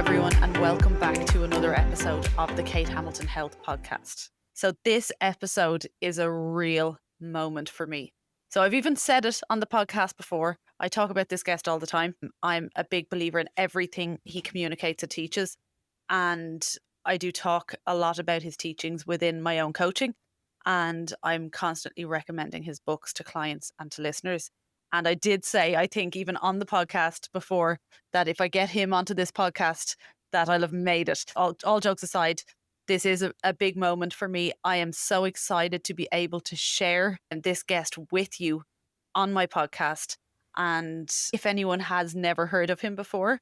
everyone, and welcome back to another episode of the Kate Hamilton Health Podcast. So this episode is a real moment for me. So I've even said it on the podcast before. I talk about this guest all the time. I'm a big believer in everything he communicates and teaches. And I do talk a lot about his teachings within my own coaching. And I'm constantly recommending his books to clients and to listeners. And I did say, I think even on the podcast before, that if I get him onto this podcast, that I'll have made it. All jokes aside, this is a big moment for me. I am so excited to be able to share this guest with you on my podcast. And if anyone has never heard of him before,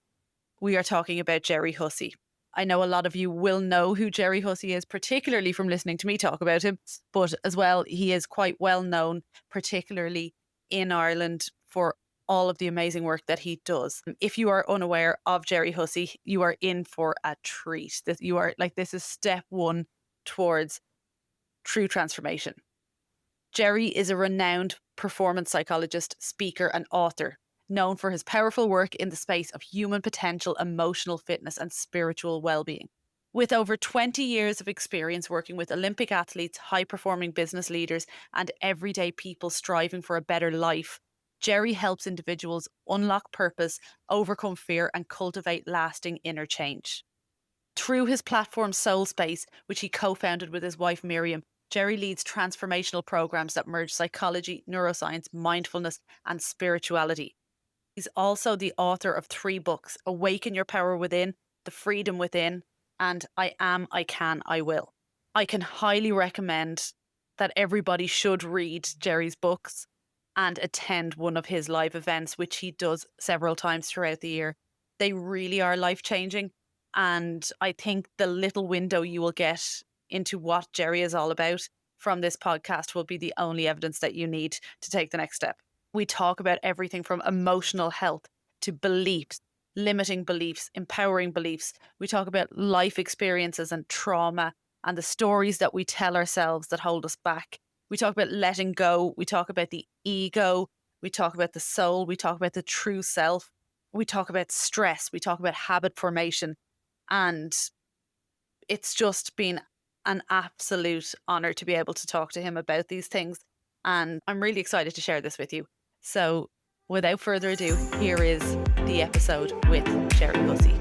we are talking about Gerry Hussey. I know a lot of you will know who Gerry Hussey is, particularly from listening to me talk about him, but as well, he is quite well known, particularly in Ireland, for all of the amazing work that he does. If you are unaware of Gerry Hussey, you are in for a treat. This is step one towards true transformation. Gerry is a renowned performance psychologist, speaker, and author, known for his powerful work in the space of human potential, emotional fitness, and spiritual well-being. With over 20 years of experience working with Olympic athletes, high-performing business leaders, and everyday people striving for a better life, Gerry helps individuals unlock purpose, overcome fear, and cultivate lasting inner change. Through his platform Soul Space, which he co-founded with his wife Miriam, Gerry leads transformational programs that merge psychology, neuroscience, mindfulness, and spirituality. He's also the author of 3 books: Awaken Your Power Within, The Freedom Within, and I Am, I Can, I Will. I can highly recommend that everybody should read Gerry's books and attend one of his live events, which he does several times throughout the year. They really are life-changing. And I think the little window you will get into what Gerry is all about from this podcast will be the only evidence that you need to take the next step. We talk about everything from emotional health to beliefs, limiting beliefs, empowering beliefs. We talk about life experiences and trauma and the stories that we tell ourselves that hold us back. We talk about letting go. We talk about the ego. We talk about the soul. We talk about the true self. We talk about stress. We talk about habit formation. And it's just been an absolute honor to be able to talk to him about these things. And I'm really excited to share this with you. So without further ado, here is the episode with Gerry Hussey.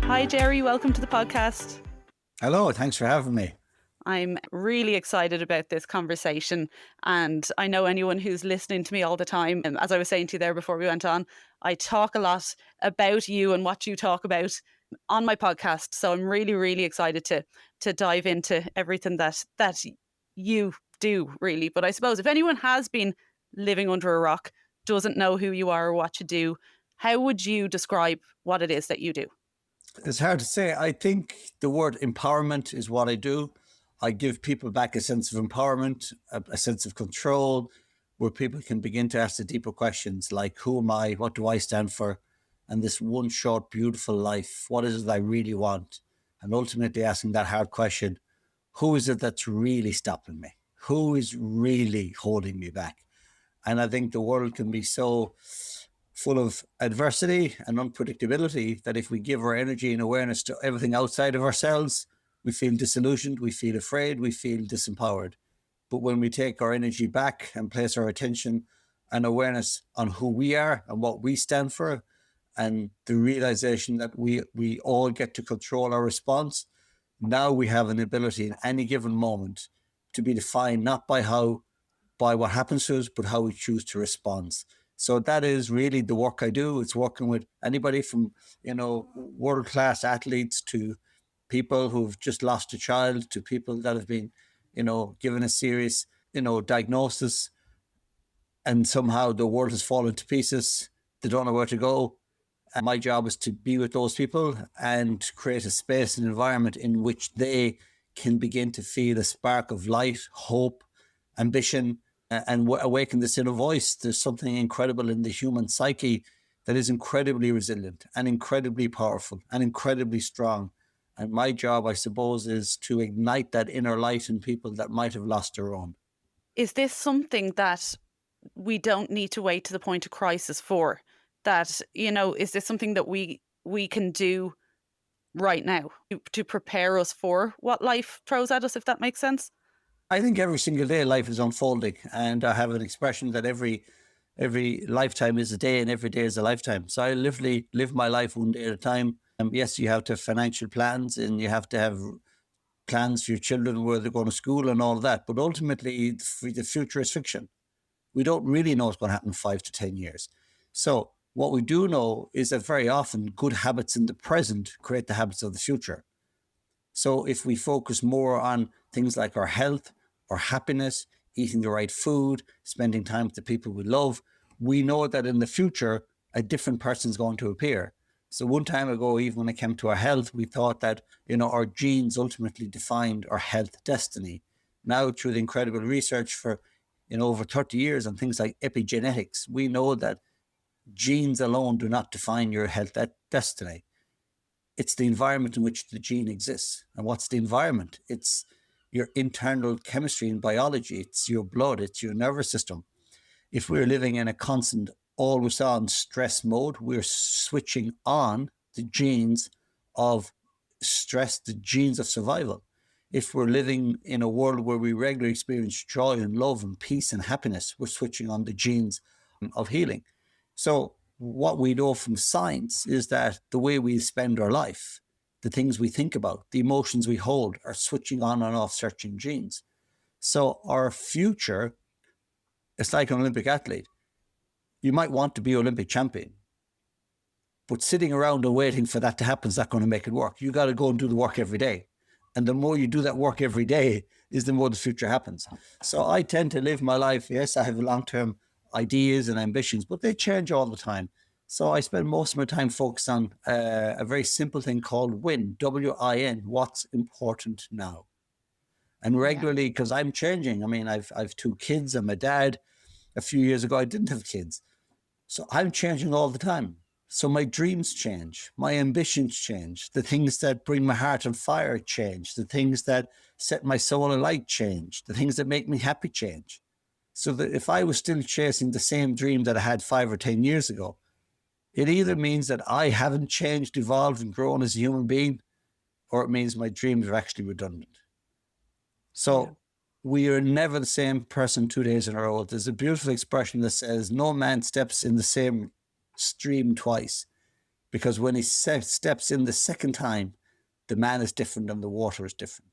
Hi, Gerry. Welcome to the podcast. Hello. Thanks for having me. I'm really excited about this conversation. And I know anyone who's listening to me all the time, and as I was saying to you there before we went on, I talk a lot about you and what you talk about on my podcast. So I'm really, really excited to dive into everything that you do, really. But I suppose if anyone has been living under a rock, doesn't know who you are or what you do, how would you describe what it is that you do? It's hard to say. I think the word empowerment is what I do. I give people back a sense of empowerment, a sense of control, where people can begin to ask the deeper questions like, who am I? What do I stand for? And this one short, beautiful life, what is it I really want? And ultimately asking that hard question, who is it that's really stopping me? Who is really holding me back? And I think the world can be so full of adversity and unpredictability that if we give our energy and awareness to everything outside of ourselves, we feel disillusioned, we feel afraid, we feel disempowered. But when we take our energy back and place our attention and awareness on who we are and what we stand for, and the realization that we all get to control our response, now we have an ability in any given moment to be defined not by what happens to us, but how we choose to respond. So that is really the work I do. It's working with anybody from, world-class athletes to people who've just lost a child, to people that have been, given a serious, diagnosis, and somehow the world has fallen to pieces. They don't know where to go. And my job is to be with those people and create a space and environment in which they can begin to feel a spark of light, hope, ambition, and awaken this inner voice. There's something incredible in the human psyche that is incredibly resilient and incredibly powerful and incredibly strong. And my job, I suppose, is to ignite that inner light in people that might have lost their own. Is this something that we don't need to wait to the point of crisis for? That, is this something that we can do right now to prepare us for what life throws at us, if that makes sense? I think every single day life is unfolding, and I have an expression that every lifetime is a day, and every day is a lifetime. So I literally live my life one day at a time. Yes, you have to have financial plans, and you have to have plans for your children where they're going to school and all of that. But ultimately, the future is fiction. We don't really know what's going to happen in 5 to 10 years. So what we do know is that very often good habits in the present create the habits of the future. So if we focus more on things like our health, our happiness, eating the right food, spending time with the people we love, we know that in the future, a different person is going to appear. So one time ago, even when it came to our health, we thought that, our genes ultimately defined our health destiny. Now, through the incredible research for, over 30 years on things like epigenetics, we know that genes alone do not define your health destiny. It's the environment in which the gene exists. And what's the environment? It's your internal chemistry and biology. It's your blood. It's your nervous system. If we're living in a constant, always on stress mode, we're switching on the genes of stress, the genes of survival. If we're living in a world where we regularly experience joy and love and peace and happiness, we're switching on the genes of healing. So what we know from science is that the way we spend our life, the things we think about, the emotions we hold are switching on and off certain genes. So our future, it's like an Olympic athlete. You might want to be Olympic champion, but sitting around and waiting for that to happen is not going to make it work. You got to go and do the work every day. And the more you do that work every day is the more the future happens. So I tend to live my life. Yes, I have long-term ideas and ambitions, but they change all the time. So I spend most of my time focused on a very simple thing called WIN, W-I-N, what's important now. And Yeah. regularly, because I'm changing. I mean, I've two kids. I'm a dad. A few years ago, I didn't have kids. So I'm changing all the time. So my dreams change, my ambitions change, the things that bring my heart on fire change, the things that set my soul alight change, the things that make me happy change. So that if I was still chasing the same dream that I had 5 or 10 years ago, it either means that I haven't changed, evolved, and grown as a human being, or it means my dreams are actually redundant. Yeah. So we are never the same person 2 days in a row. There's a beautiful expression that says, no man steps in the same stream twice, because when he steps in the second time, the man is different and the water is different.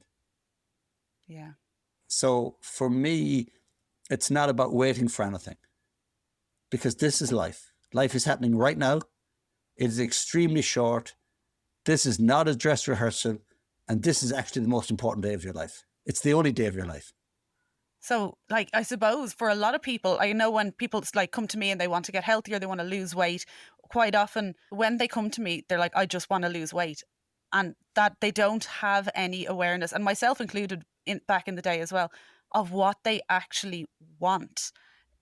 Yeah. So for me, it's not about waiting for anything, because this is life. Life is happening right now. It is extremely short. This is not a dress rehearsal. And this is actually the most important day of your life. It's the only day of your life. So, like, I suppose for a lot of people, I know when people like come to me and they want to get healthier, they want to lose weight. Quite often, when they come to me, they're like, "I just want to lose weight," and that they don't have any awareness, and myself included, in back in the day as well, of what they actually want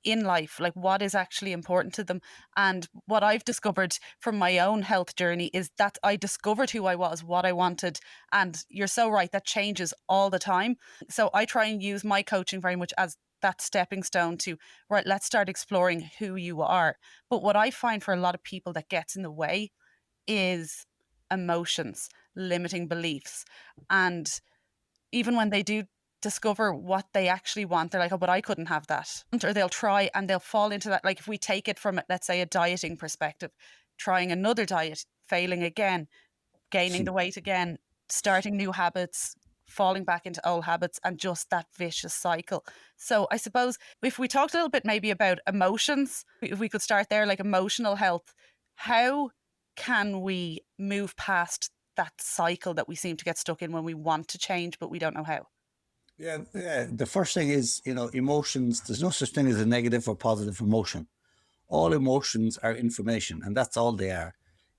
in life, like what is actually important to them. And what I've discovered from my own health journey is that I discovered who I was, what I wanted. And you're so right, that changes all the time. So I try and use my coaching very much as that stepping stone to, right, let's start exploring who you are. But what I find for a lot of people that gets in the way is emotions, limiting beliefs. And even when they do discover what they actually want, they're like, "Oh, but I couldn't have that." Or they'll try and they'll fall into that. Like if we take it from, let's say, a dieting perspective, trying another diet, failing again, gaining the weight again, starting new habits, falling back into old habits, and just that vicious cycle. So I suppose if we talked a little bit maybe about emotions, if we could start there, like emotional health, how can we move past that cycle that we seem to get stuck in when we want to change, but we don't know how? Yeah. The first thing is, emotions, there's no such thing as a negative or positive emotion. All emotions are information, and that's all they are.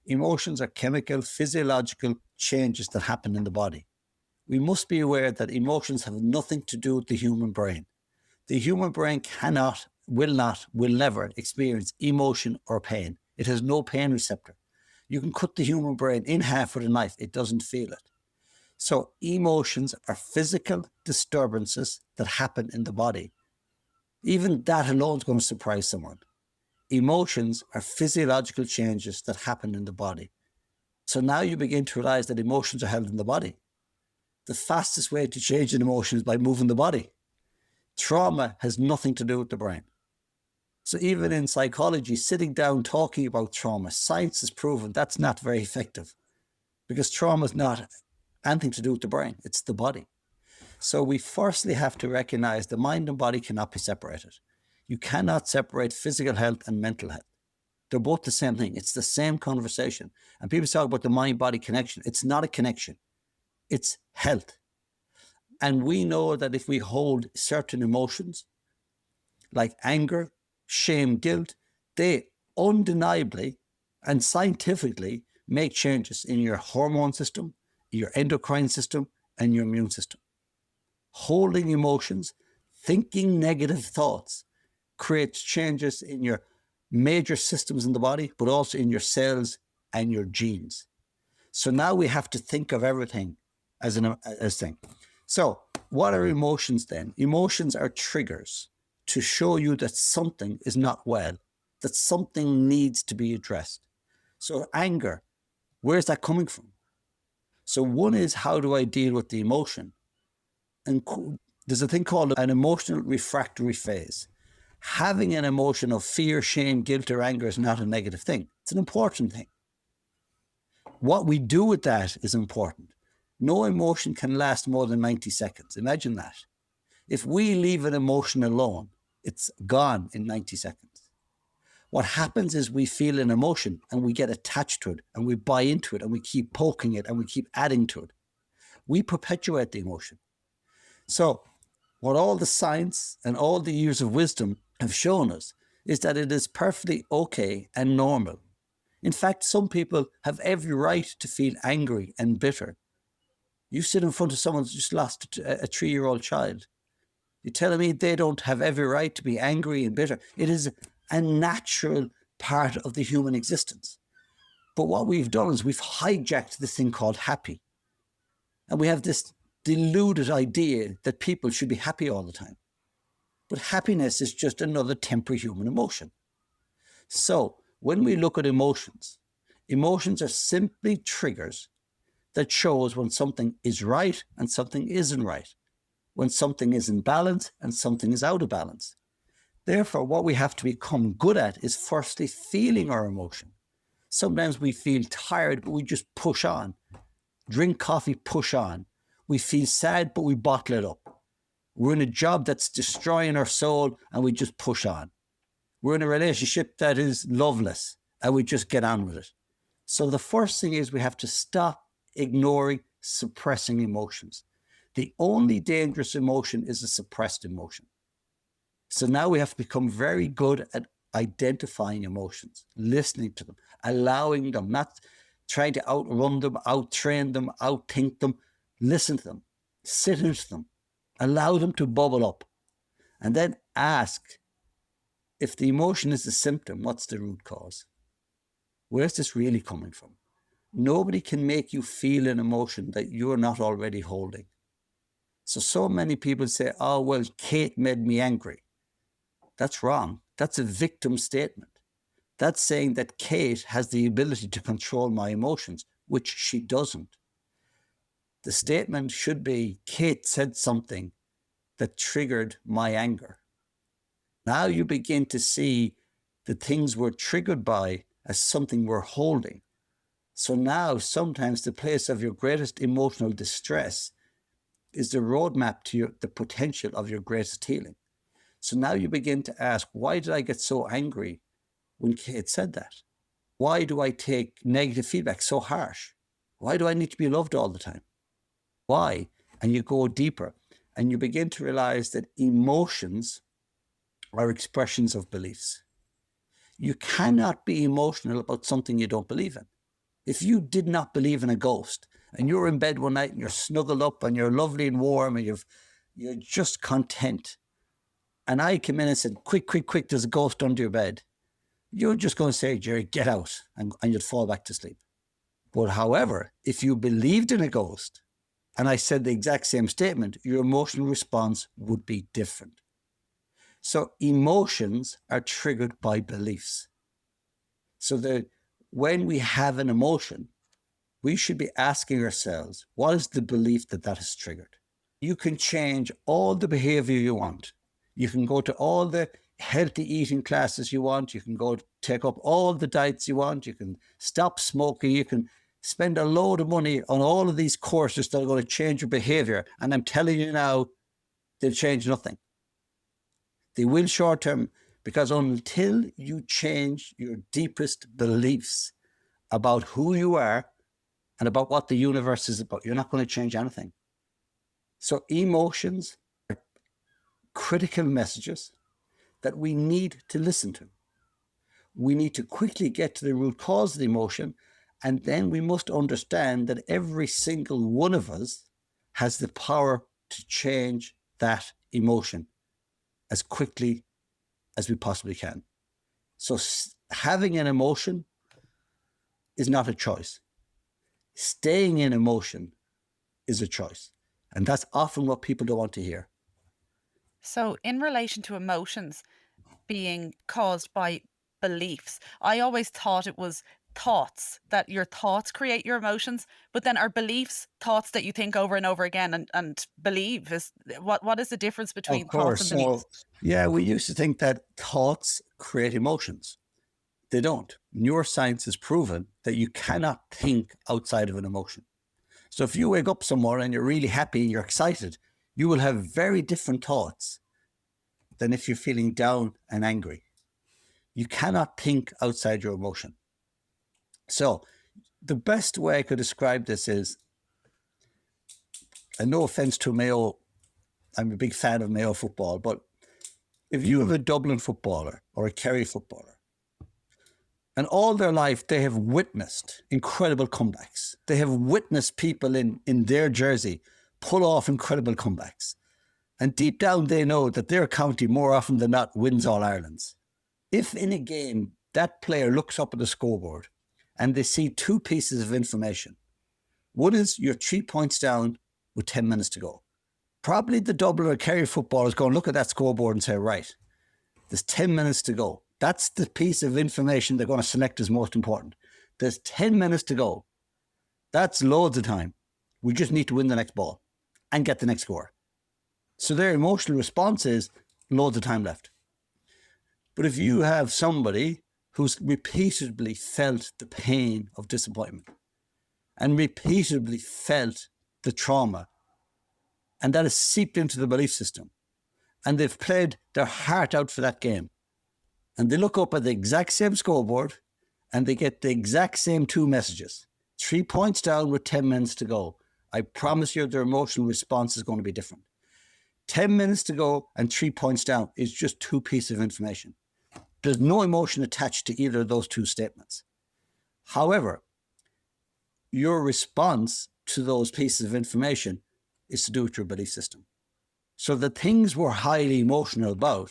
Emotions are chemical, physiological changes that happen in the body. We must be aware that emotions have nothing to do with the human brain. The human brain cannot, will not, will never experience emotion or pain. It has no pain receptor. You can cut the human brain in half with a knife, it doesn't feel it. So emotions are physical disturbances that happen in the body. Even that alone is going to surprise someone. Emotions are physiological changes that happen in the body. So now you begin to realize that emotions are held in the body. The fastest way to change an emotion is by moving the body. Trauma has nothing to do with the brain. So even in psychology, sitting down talking about trauma, science has proven that's not very effective, because trauma is not anything to do with the brain, it's the body. So we firstly have to recognize the mind and body cannot be separated. You cannot separate physical health and mental health. They're both the same thing. It's the same conversation. And people talk about the mind-body connection. It's not a connection. It's health. And we know that if we hold certain emotions like anger, shame, guilt, they undeniably and scientifically make changes in your hormone system, your endocrine system, and your immune system. Holding emotions, thinking negative thoughts creates changes in your major systems in the body, but also in your cells and your genes. So now we have to think of everything as thing. So what are emotions then? Emotions are triggers to show you that something is not well, that something needs to be addressed. So anger, where's that coming from? So one is, how do I deal with the emotion? And there's a thing called an emotional refractory phase. Having an emotion of fear, shame, guilt, or anger is not a negative thing. It's an important thing. What we do with that is important. No emotion can last more than 90 seconds. Imagine that. If we leave an emotion alone, it's gone in 90 seconds. What happens is we feel an emotion and we get attached to it and we buy into it and we keep poking it and we keep adding to it. We perpetuate the emotion. So what all the science and all the years of wisdom have shown us is that it is perfectly okay and normal. In fact, some people have every right to feel angry and bitter. You sit in front of someone who's just lost a 3-year-old child. You're telling me they don't have every right to be angry and bitter? It is a natural part of the human existence. But what we've done is we've hijacked this thing called happy. And we have this deluded idea that people should be happy all the time. But happiness is just another temporary human emotion. So when we look at emotions, emotions are simply triggers that shows when something is right and something isn't right, when something is in balance and something is out of balance. Therefore, what we have to become good at is firstly feeling our emotion. Sometimes we feel tired, but we just push on. Drink coffee, push on. We feel sad, but we bottle it up. We're in a job that's destroying our soul and we just push on. We're in a relationship that is loveless and we just get on with it. So the first thing is we have to stop ignoring, suppressing emotions. The only dangerous emotion is a suppressed emotion. So now we have to become very good at identifying emotions, listening to them, allowing them, not trying to outrun them, out-train them, out-think them. Listen to them, sit into them, allow them to bubble up, and then ask, if the emotion is the symptom, what's the root cause? Where's this really coming from? Nobody can make you feel an emotion that you're not already holding. So many people say, oh, well, Kate made me angry. That's wrong. That's a victim statement. That's saying that Kate has the ability to control my emotions, which she doesn't. The statement should be, Kate said something that triggered my anger. Now you begin to see the things we're triggered by as something we're holding. So now sometimes the place of your greatest emotional distress is the roadmap to the potential of your greatest healing. So now you begin to ask, why did I get so angry when Kate said that? Why do I take negative feedback so harsh? Why do I need to be loved all the time? Why? And you go deeper and you begin to realize that emotions are expressions of beliefs. You cannot be emotional about something you don't believe in. If you did not believe in a ghost and you're in bed one night and you're snuggled up and you're lovely and warm and you're just content, and I came in and said, quick, there's a ghost under your bed, you're just going to say, Gerry, get out, and you'd fall back to sleep. But however, if you believed in a ghost and I said the exact same statement, your emotional response would be different. So emotions are triggered by beliefs. So that when we have an emotion, we should be asking ourselves, what is the belief that that has triggered? You can change all the behavior you want. You can go to all the healthy eating classes you want. You can go take up all the diets you want. You can stop smoking. You can spend a load of money on all of these courses that are going to change your behavior. And I'm telling you now, they'll change nothing. They will short term, because until you change your deepest beliefs about who you are and about what the universe is about, you're not going to change anything. So emotions are critical messages that we need to listen to. We need to quickly get to the root cause of the emotion, and then we must understand that every single one of us has the power to change that emotion as quickly as we possibly can. So having an emotion is not a choice. Staying in emotion is a choice. And that's often what people don't want to hear. So, in relation to emotions being caused by beliefs, I always thought it was thoughts, that your thoughts create your emotions, but then our beliefs thoughts that you think over and over again and believe. Is what is the difference Of between thoughts course. and So, beliefs? yeah, we used to think that thoughts create emotions. They don't. Neuroscience has proven that you cannot think outside of an emotion. So if you wake up somewhere and you're really happy, you're excited, you will have very different thoughts than if you're feeling down and angry. You cannot think outside your emotion. So the best way I could describe this is, and no offense to Mayo, I'm a big fan of Mayo football, but if you have a Dublin footballer or a Kerry footballer, and all their life they have witnessed incredible comebacks, they have witnessed people in their jersey pull off incredible comebacks. And deep down, they know that their county more often than not wins All Irelands. If in a game that player looks up at the scoreboard and they see two pieces of information, one is you're 3 points down with 10 minutes to go. Probably the Dublin or Kerry footballers going to look at that scoreboard and say, right, there's 10 minutes to go. That's the piece of information they're going to select as most important. There's 10 minutes to go. That's loads of time. We just need to win the next ball and get the next score. So their emotional response is loads of time left. But if you have somebody who's repeatedly felt the pain of disappointment and repeatedly felt the trauma, and that has seeped into the belief system, and they've played their heart out for that game, and they look up at the exact same scoreboard and they get the exact same two messages, 3 points down with 10 minutes to go, I promise you their emotional response is going to be different. 10 minutes to go and 3 points down is just two pieces of information. There's no emotion attached to either of those two statements. However, your response to those pieces of information is to do with your belief system. So the things we're highly emotional about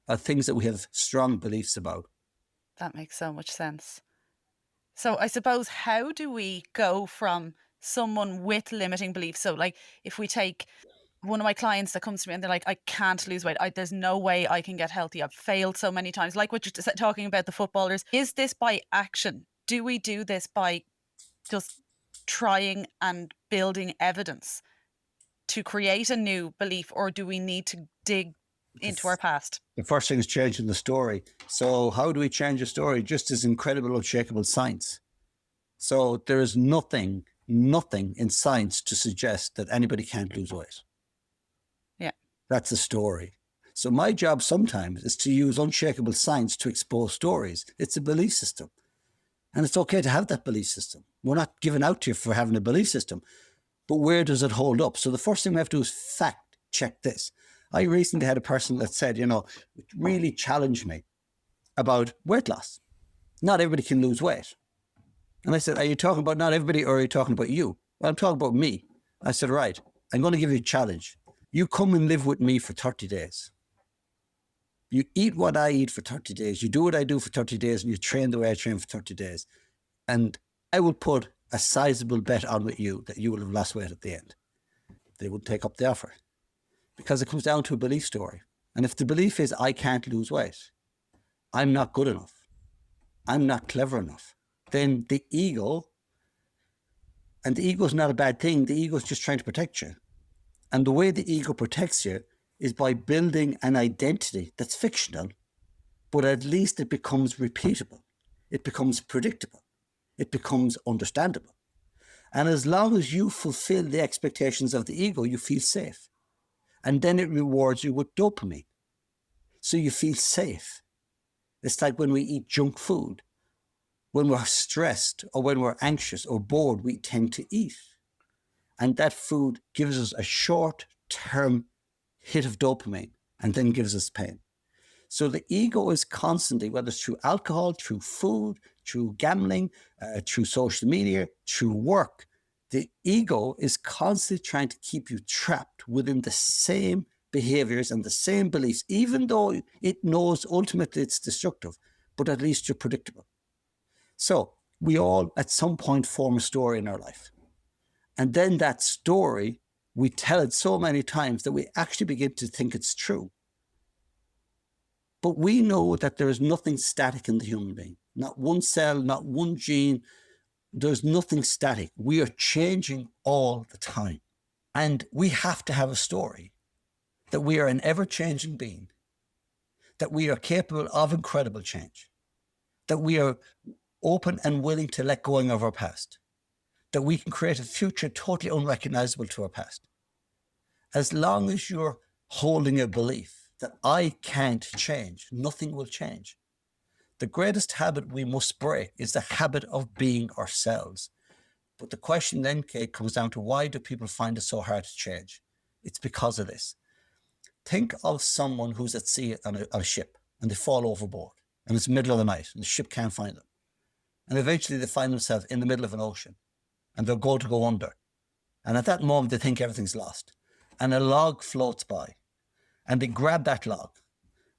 are things that we have strong beliefs about. That makes so much sense. So I suppose, how do we go from someone with limiting beliefs? So, like, if we take one of my clients that comes to me and they're like, I can't lose weight. There's no way I can get healthy. I've failed so many times. Like what you're talking about, the footballers. Is this by action? Do we do this by just trying and building evidence to create a new belief, or do we need to dig into our past? The first thing is changing the story. So how do we change a story? Just as incredible, unshakable science. So there is nothing in science to suggest that anybody can't lose weight. Yeah. That's a story. So my job sometimes is to use unshakable science to expose stories. It's a belief system. And it's okay to have that belief system. We're not giving out to you for having a belief system. But where does it hold up? So the first thing we have to do is fact check this. I recently had a person that said, it really challenged me about weight loss. Not everybody can lose weight. And I said, are you talking about not everybody, or are you talking about you? Well, I'm talking about me. I said, right, I'm going to give you a challenge. You come and live with me for 30 days. You eat what I eat for 30 days. You do what I do for 30 days, and you train the way I train for 30 days. And I will put a sizable bet on with you that you will have lost weight at the end. They would take up the offer, because it comes down to a belief story. And if the belief is, I can't lose weight, I'm not good enough, I'm not clever enough, then the ego, and the ego is not a bad thing, the ego is just trying to protect you. And the way the ego protects you is by building an identity that's fictional, but at least it becomes repeatable. It becomes predictable. It becomes understandable. And as long as you fulfill the expectations of the ego, you feel safe. And then it rewards you with dopamine. So you feel safe. It's like when we eat junk food. When we're stressed or when we're anxious or bored, we tend to eat. And that food gives us a short-term hit of dopamine and then gives us pain. So the ego is constantly, whether it's through alcohol, through food, through gambling, through social media, through work, the ego is constantly trying to keep you trapped within the same behaviors and the same beliefs, even though it knows ultimately it's destructive, but at least you're predictable. So we all at some point form a story in our life. And then that story, we tell it so many times that we actually begin to think it's true. But we know that there is nothing static in the human being. Not one cell, not one gene. There's nothing static. We are changing all the time. And we have to have a story that we are an ever-changing being, that we are capable of incredible change, that we are open and willing to let go of our past, that we can create a future totally unrecognizable to our past. As long as you're holding a belief that I can't change, nothing will change. The greatest habit we must break is the habit of being ourselves. But the question then, Kate, comes down to why do people find it so hard to change? It's because of this. Think of someone who's at sea on a ship and they fall overboard and it's the middle of the night and the ship can't find them. And eventually they find themselves in the middle of an ocean and they're going to go under. And at that moment, they think everything's lost. And a log floats by and they grab that log.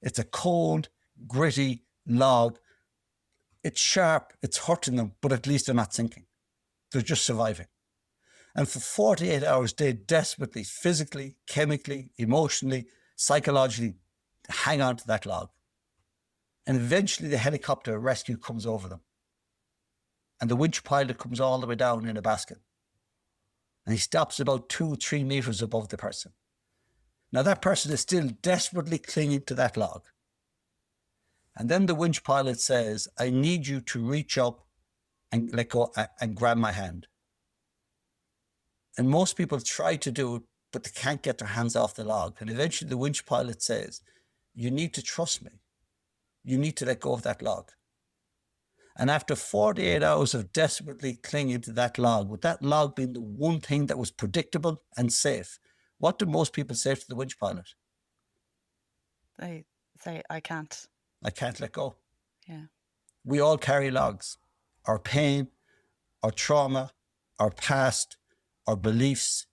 It's a cold, gritty log. It's sharp, it's hurting them, but at least they're not sinking. They're just surviving. And for 48 hours, they desperately, physically, chemically, emotionally, psychologically hang on to that log. And eventually the helicopter rescue comes over them. And the winch pilot comes all the way down in a basket. And he stops about 2-3 meters above the person. Now that person is still desperately clinging to that log. And then the winch pilot says, I need you to reach up and let go and grab my hand. And most people try to do it, but they can't get their hands off the log. And eventually the winch pilot says, you need to trust me. You need to let go of that log. And after 48 hours of desperately clinging to that log, with that log being the one thing that was predictable and safe, what do most people say to the winch pilot? They say, I can't let go. Yeah. We all carry logs. Our pain, our trauma, our past, our beliefs,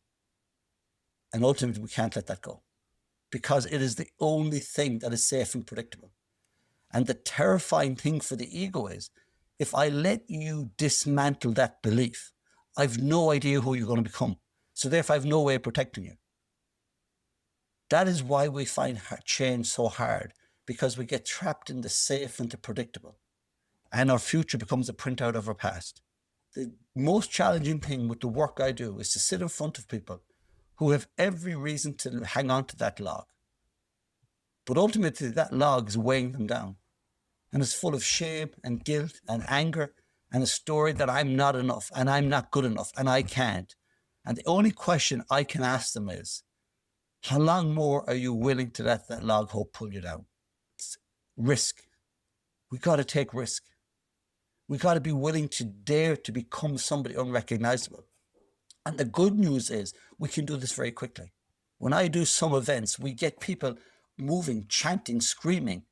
and ultimately we can't let that go because it is the only thing that is safe and predictable. And the terrifying thing for the ego is, if I let you dismantle that belief, I've no idea who you're going to become. So therefore, I have no way of protecting you. That is why we find change so hard, because we get trapped in the safe and the predictable. And our future becomes a printout of our past. The most challenging thing with the work I do is to sit in front of people who have every reason to hang on to that log. But ultimately, that log is weighing them down. And it's full of shame and guilt and anger and a story that I'm not enough and I'm not good enough and I can't. And the only question I can ask them is, how long more are you willing to let that log hole pull you down? It's risk. We got to take risk. We got to be willing to dare to become somebody unrecognizable. And the good news is we can do this very quickly. When I do some events, we get people moving, chanting, screaming.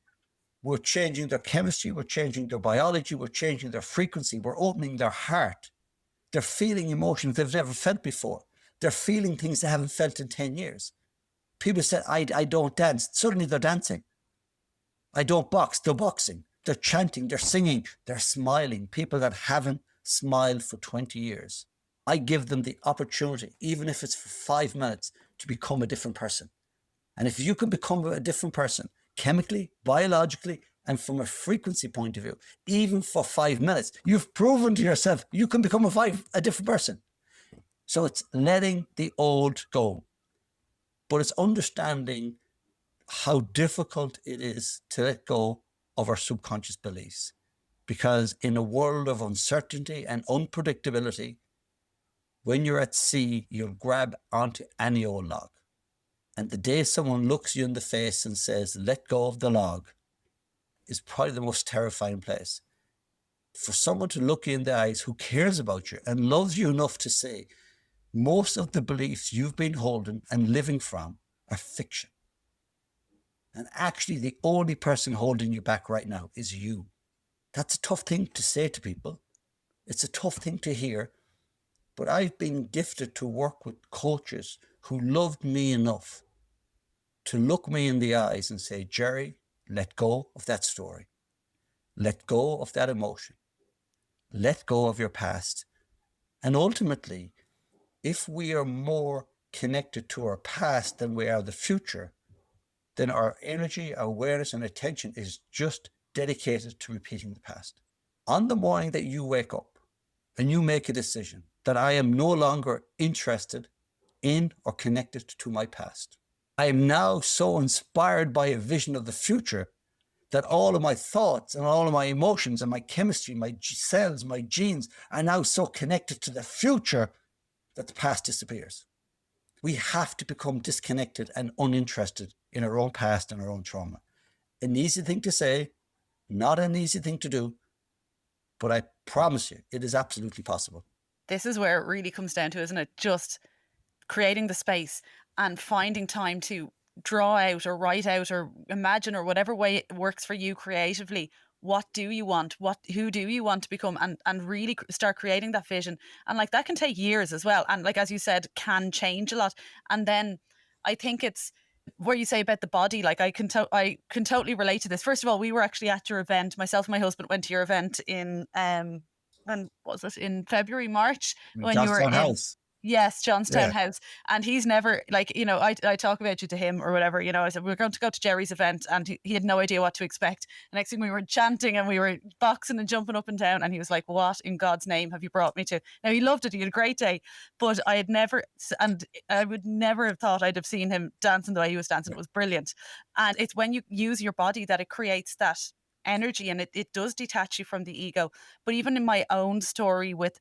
We're changing their chemistry, we're changing their biology, we're changing their frequency, we're opening their heart. They're feeling emotions they've never felt before. They're feeling things they haven't felt in 10 years. People said, I don't dance. Suddenly they're dancing. I don't box. They're boxing. They're chanting. They're singing. They're smiling. People that haven't smiled for 20 years. I give them the opportunity, even if it's for 5 minutes, to become a different person. And if you can become a different person, chemically, biologically, and from a frequency point of view, even for 5 minutes, you've proven to yourself you can become a different person. So it's letting the old go, but it's understanding how difficult it is to let go of our subconscious beliefs. Because in a world of uncertainty and unpredictability, when you're at sea, you'll grab onto any old log. And the day someone looks you in the face and says, let go of the log, is probably the most terrifying place. For someone to look you in the eyes who cares about you and loves you enough to say, most of the beliefs you've been holding and living from are fiction. And actually, the only person holding you back right now is you. That's a tough thing to say to people. It's a tough thing to hear. But I've been gifted to work with coaches who loved me enough to look me in the eyes and say, Gerry, let go of that story. Let go of that emotion. Let go of your past. And ultimately, if we are more connected to our past than we are the future, then our energy, our awareness, and attention is just dedicated to repeating the past. On the morning that you wake up and you make a decision that I am no longer interested in or connected to my past, I am now so inspired by a vision of the future that all of my thoughts and all of my emotions and my chemistry, my cells, my genes are now so connected to the future that the past disappears. We have to become disconnected and uninterested in our own past and our own trauma. An easy thing to say, not an easy thing to do, but I promise you, it is absolutely possible. This is where it really comes down to, isn't it? Just creating the space and finding time to draw out or write out or imagine, or whatever way it works for you creatively. What do you want? Who do you want to become? And really start creating that vision. And like that can take years as well. And like, as you said, can change a lot. And then I think it's where you say about the body, like I can totally relate to this. First of all, we were actually at your event. Myself and my husband went to your event in when was it, in February, March, when you were Johnstown in. House. Yes, Johnstown Yeah. House. And he's never, like, I talk about you to him or whatever, I said, we're going to go to Gerry's event, and he had no idea what to expect. And next thing we were chanting and we were boxing and jumping up and down. And he was like, what in God's name have you brought me to? Now, he loved it. He had a great day. But I had never, and I would never have thought I'd have seen him dancing the way he was dancing. It was brilliant. And it's when you use your body that it creates that energy, and it does detach you from the ego. But even in my own story, with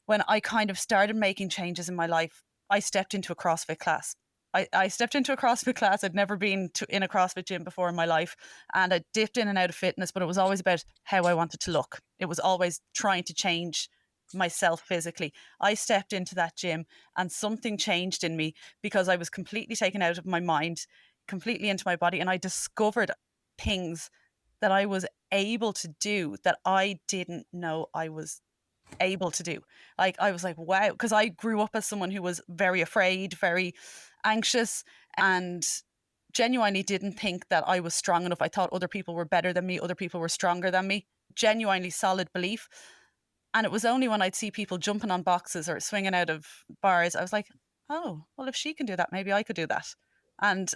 when I kind of started making changes in my life, I stepped into a CrossFit class. I stepped into a CrossFit class. I'd never been in a CrossFit gym before in my life. And I dipped in and out of fitness, but it was always about how I wanted to look. It was always trying to change myself physically. I stepped into that gym and something changed in me, because I was completely taken out of my mind, completely into my body. And I discovered things that I was able to do that I didn't know I was able to do. Like, I was like, wow, because I grew up as someone who was very afraid, very anxious, and genuinely didn't think that I was strong enough. I thought other people were better than me, other people were stronger than me. Genuinely solid belief. And it was only when I'd see people jumping on boxes or swinging out of bars, I was like, oh, well, if she can do that, maybe I could do that. And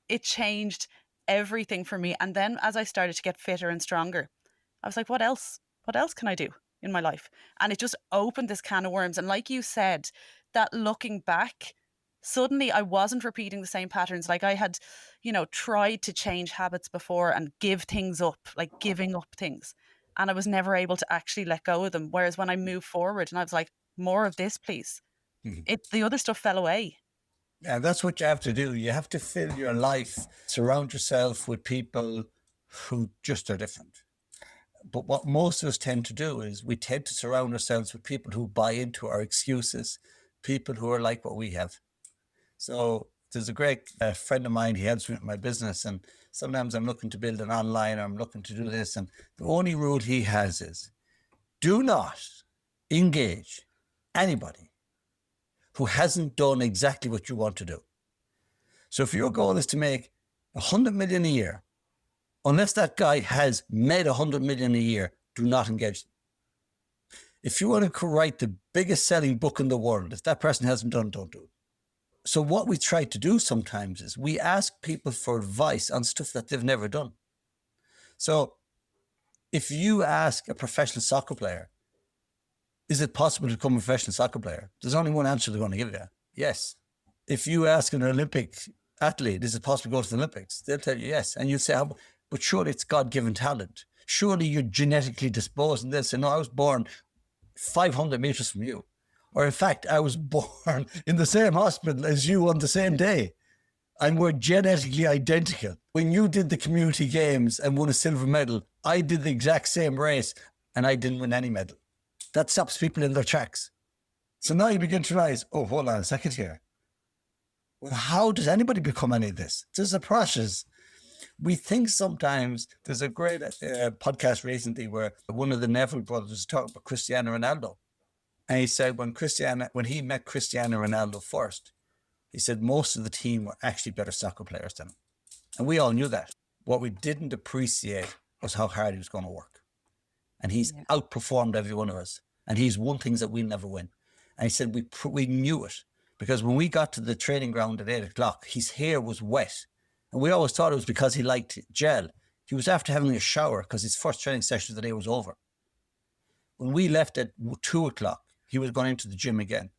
it changed everything for me. And then as I started to get fitter and stronger, I was like, what else? What else can I do in my life? And it just opened this can of worms. And like you said, that looking back, suddenly I wasn't repeating the same patterns. Like I had, tried to change habits before and give things up, like giving up things. And I was never able to actually let go of them. Whereas when I moved forward and I was like, more of this, please, the other stuff fell away. Yeah, that's what you have to do. You have to fill your life, surround yourself with people who just are different. But what most of us tend to do is we tend to surround ourselves with people who buy into our excuses, people who are like what we have. So there's a great friend of mine, he helps me with my business, and sometimes I'm looking to build an online, or I'm looking to do this, and the only rule he has is do not engage anybody who hasn't done exactly what you want to do. So if your goal is to make 100 million a year, unless that guy has made 100 million a year, do not engage them. If you want to write the biggest selling book in the world, if that person hasn't done, don't do it. So what we try to do sometimes is we ask people for advice on stuff that they've never done. So if you ask a professional soccer player, is it possible to become a professional soccer player? There's only one answer they're going to give you. Yes. If you ask an Olympic athlete, is it possible to go to the Olympics? They'll tell you yes. And you say, but surely it's God-given talent. Surely you're genetically disposed. And they'll say, no, I was born 500 meters from you. Or in fact, I was born in the same hospital as you on the same day. And we're genetically identical. When you did the community games and won a silver medal, I did the exact same race and I didn't win any medal. That stops people in their tracks. So now you begin to realize, oh, hold on a second here. Well, how does anybody become any of this? There's a process. We think sometimes, there's a great podcast recently where one of the Neville brothers was talking about Cristiano Ronaldo. And he said when he met Cristiano Ronaldo first, he said most of the team were actually better soccer players than him. And we all knew that. What we didn't appreciate was how hard he was going to work. And he's outperformed every one of us. And he's won things that we'll never win. And he said we knew it. Because when we got to the training ground at 8 o'clock, his hair was wet. And we always thought it was because he liked gel. He was after having a shower because his first training session of the day was over. When we left at 2 o'clock, he was going into the gym again.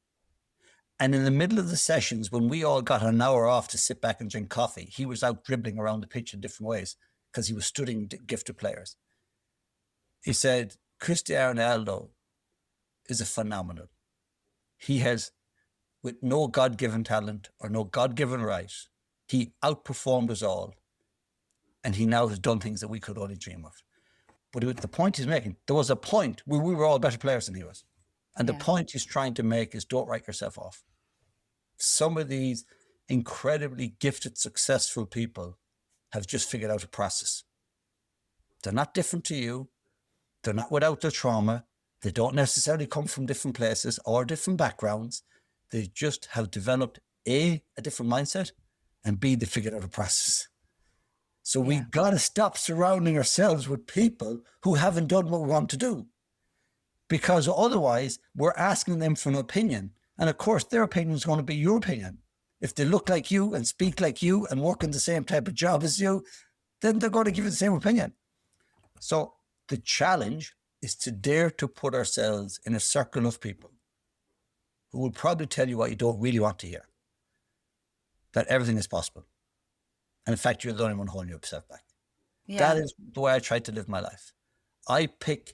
And in the middle of the sessions, when we all got an hour off to sit back and drink coffee, he was out dribbling around the pitch in different ways because he was studying gifted players. He said, Cristiano Ronaldo is a phenomenon. He has, with no God-given talent or no God-given right, he outperformed us all. And he now has done things that we could only dream of. But the point he's making, there was a point where we were all better players than he was. And the point he's trying to make is don't write yourself off. Some of these incredibly gifted, successful people have just figured out a process. They're not different to you. They're not without their trauma. They don't necessarily come from different places or different backgrounds. They just have developed a different mindset, and B, they figured out a process. So we've got to stop surrounding ourselves with people who haven't done what we want to do. Because otherwise, we're asking them for an opinion. And of course, their opinion is going to be your opinion. If they look like you and speak like you and work in the same type of job as you, then they're going to give you the same opinion. So the challenge is to dare to put ourselves in a circle of people who will probably tell you what you don't really want to hear. That everything is possible. And in fact, you're the only one holding yourself back. That is the way I try to live my life. I pick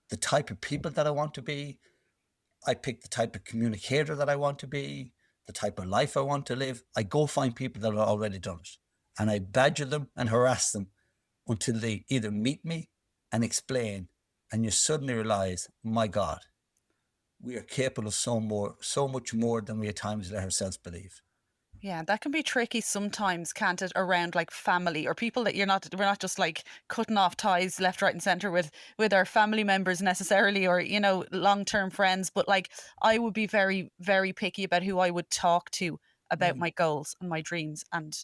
the type of people that I want to be. I pick the type of communicator that I want to be, the type of life I want to live. I go find people that have already done it. And I badger them and harass them until they either meet me and explain. And you suddenly realize, my God, we are capable of so much more than we at times let ourselves believe. Yeah, that can be tricky sometimes, can't it, around like family or people that we're not just like cutting off ties left, right and center with our family members necessarily, or, you know, long-term friends. But like, I would be very, very picky about who I would talk to about my goals and my dreams and,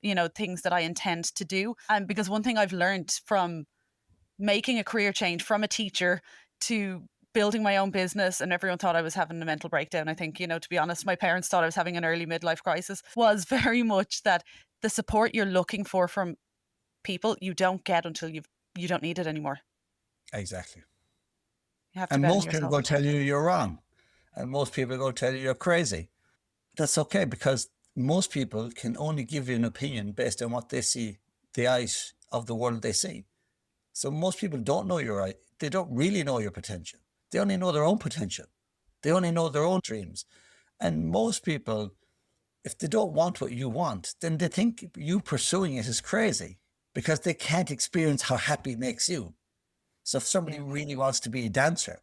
you know, things that I intend to do. And because one thing I've learned from making a career change from a teacher to building my own business, and everyone thought I was having a mental breakdown. I think, you know, to be honest, my parents thought I was having an early midlife crisis, was very much that the support you're looking for from people you don't get until you don't need it anymore. Exactly. You have to and bet on most people are yourself. going to tell you you're wrong. And most people are going to tell you you're crazy. That's okay, because most people can only give you an opinion based on what they see, the eyes of the world they see. So most people don't know you're right. They don't really know your potential. They only know their own potential. They only know their own dreams. And most people, if they don't want what you want, then they think you pursuing it is crazy because they can't experience how happy it makes you. So if somebody really wants to be a dancer,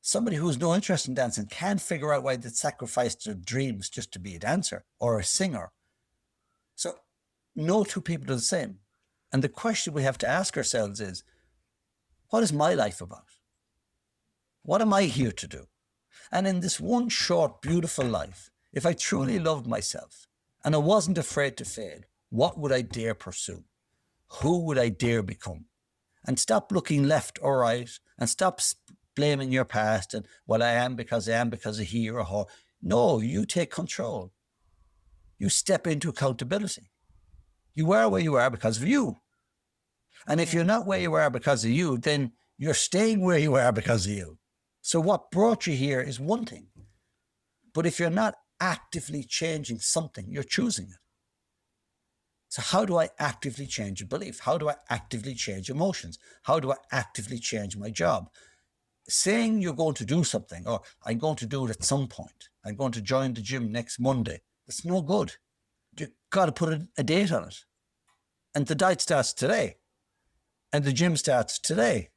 somebody who's no interest in dancing can't figure out why they sacrificed their dreams just to be a dancer or a singer. So no two people are the same. And the question we have to ask ourselves is, what is my life about? What am I here to do? And in this one short, beautiful life, if I truly loved myself and I wasn't afraid to fail, what would I dare pursue? Who would I dare become? And stop looking left or right and stop blaming your past and, well, I am because of he or her. No, you take control. You step into accountability. You are where you are because of you. And if Yeah. you're not where you are because of you, then you're staying where you are because of you. So what brought you here is one thing. But if you're not actively changing something, you're choosing it. So how do I actively change a belief? How do I actively change emotions? How do I actively change my job? Saying you're going to do something, or I'm going to do it at some point, I'm going to join the gym next Monday, that's no good. You've got to put a date on it. And the diet starts today. And the gym starts today.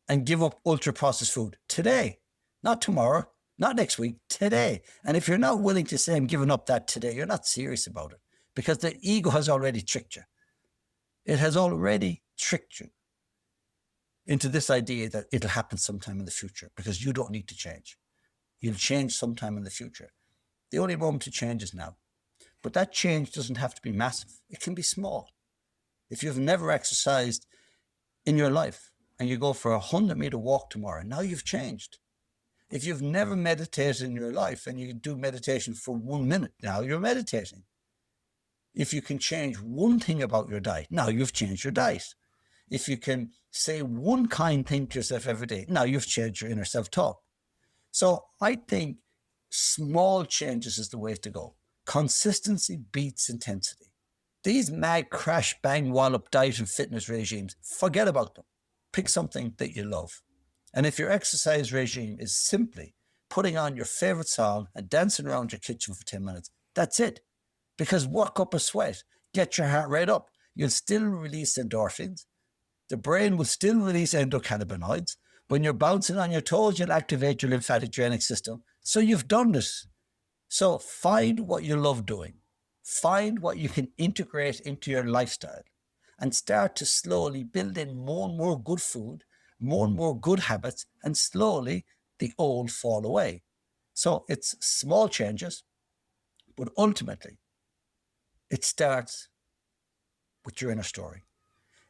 And give up ultra processed food today, not tomorrow, not next week, today. And if you're not willing to say I'm giving up that today, you're not serious about it, because the ego has already tricked you. It has already tricked you into this idea that it'll happen sometime in the future because you don't need to change. You'll change sometime in the future. The only moment to change is now. But that change doesn't have to be massive. It can be small. If you've never exercised in your life and you go for a 100-meter walk tomorrow, now you've changed. If you've never meditated in your life and you do meditation for 1 minute, now you're meditating. If you can change one thing about your diet, now you've changed your diet. If you can say one kind thing to yourself every day, now you've changed your inner self-talk. So I think small changes is the way to go. Consistency beats intensity. These mad crash, bang, wallop diet and fitness regimes, forget about them. Pick something that you love. And if your exercise regime is simply putting on your favorite song and dancing around your kitchen for 10 minutes, that's it. Because work up a sweat, get your heart rate up. You'll still release endorphins. The brain will still release endocannabinoids. When you're bouncing on your toes, you'll activate your lymphatic draining system. So you've done this. So find what you love doing. Find what you can integrate into your lifestyle and start to slowly build in more and more good food, more and more good habits, and slowly the old fall away. So it's small changes, but ultimately it starts with your inner story.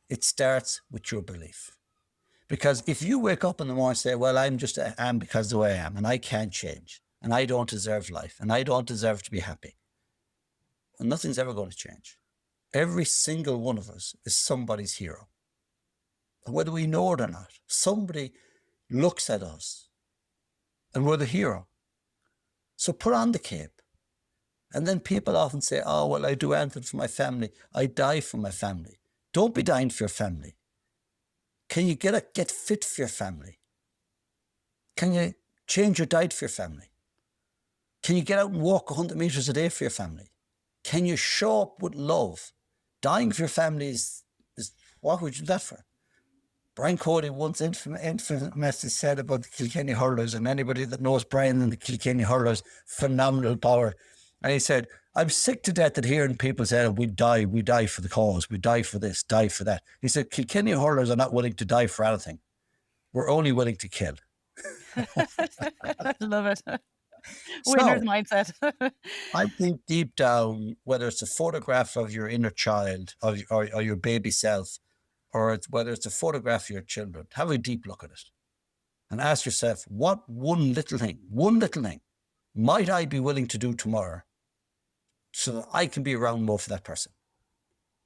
It starts with your belief. Because if you wake up in the morning and say, well, I'm just am because of the way I am, and I can't change, and I don't deserve life, and I don't deserve to be happy, well, nothing's ever going to change. Every single one of us is somebody's hero. And whether we know it or not, somebody looks at us and we're the hero. So put on the cape. And then people often say, oh, well, I do anything for my family. I die for my family. Don't be dying for your family. Can you get fit for your family? Can you change your diet for your family? Can you get out and walk 100 meters a day for your family? Can you show up with love? Dying for your family is what would you do that for? Brian Cody once infamously said about the Kilkenny hurlers, and anybody that knows Brian and the Kilkenny hurlers, phenomenal power. And he said, I'm sick to death of hearing people say, we die for the cause, we die for this, die for that. He said, Kilkenny hurlers are not willing to die for anything. We're only willing to kill. Love it. Winner's So mindset. I think deep down, whether it's a photograph of your inner child or your baby self, or whether it's a photograph of your children, have a deep look at it and ask yourself, what one little thing might I be willing to do tomorrow so that I can be around more for that person?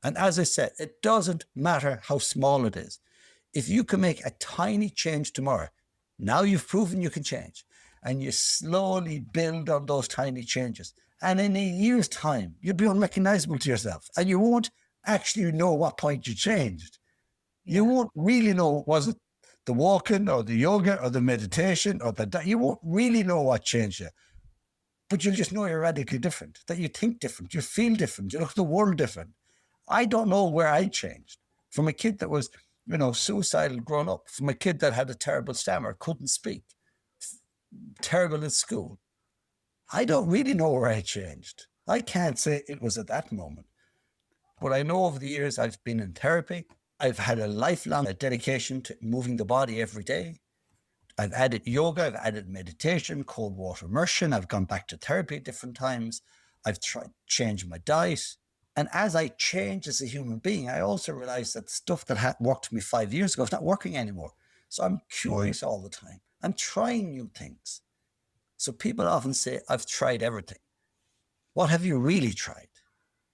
And as I said, it doesn't matter how small it is. If you can make a tiny change tomorrow, now you've proven you can change, and you slowly build on those tiny changes. And in a year's time, you'll be unrecognizable to yourself, and you won't actually know what point you changed. You won't really know, was it the walking or the yoga or the meditation or you won't really know what changed you. But you'll just know you're radically different, that you think different, you feel different, you look at the world different. I don't know where I changed. From a kid that was, suicidal growing up, from a kid that had a terrible stammer, couldn't speak, terrible at school. I don't really know where I changed. I can't say it was at that moment. But I know over the years I've been in therapy. I've had a lifelong dedication to moving the body every day. I've added yoga, I've added meditation, cold water immersion. I've gone back to therapy at different times. I've tried to change my diet. And as I change as a human being, I also realized that stuff that had worked for me 5 years ago is not working anymore. So I'm curious all the time. I'm trying new things. So people often say, I've tried everything. What have you really tried?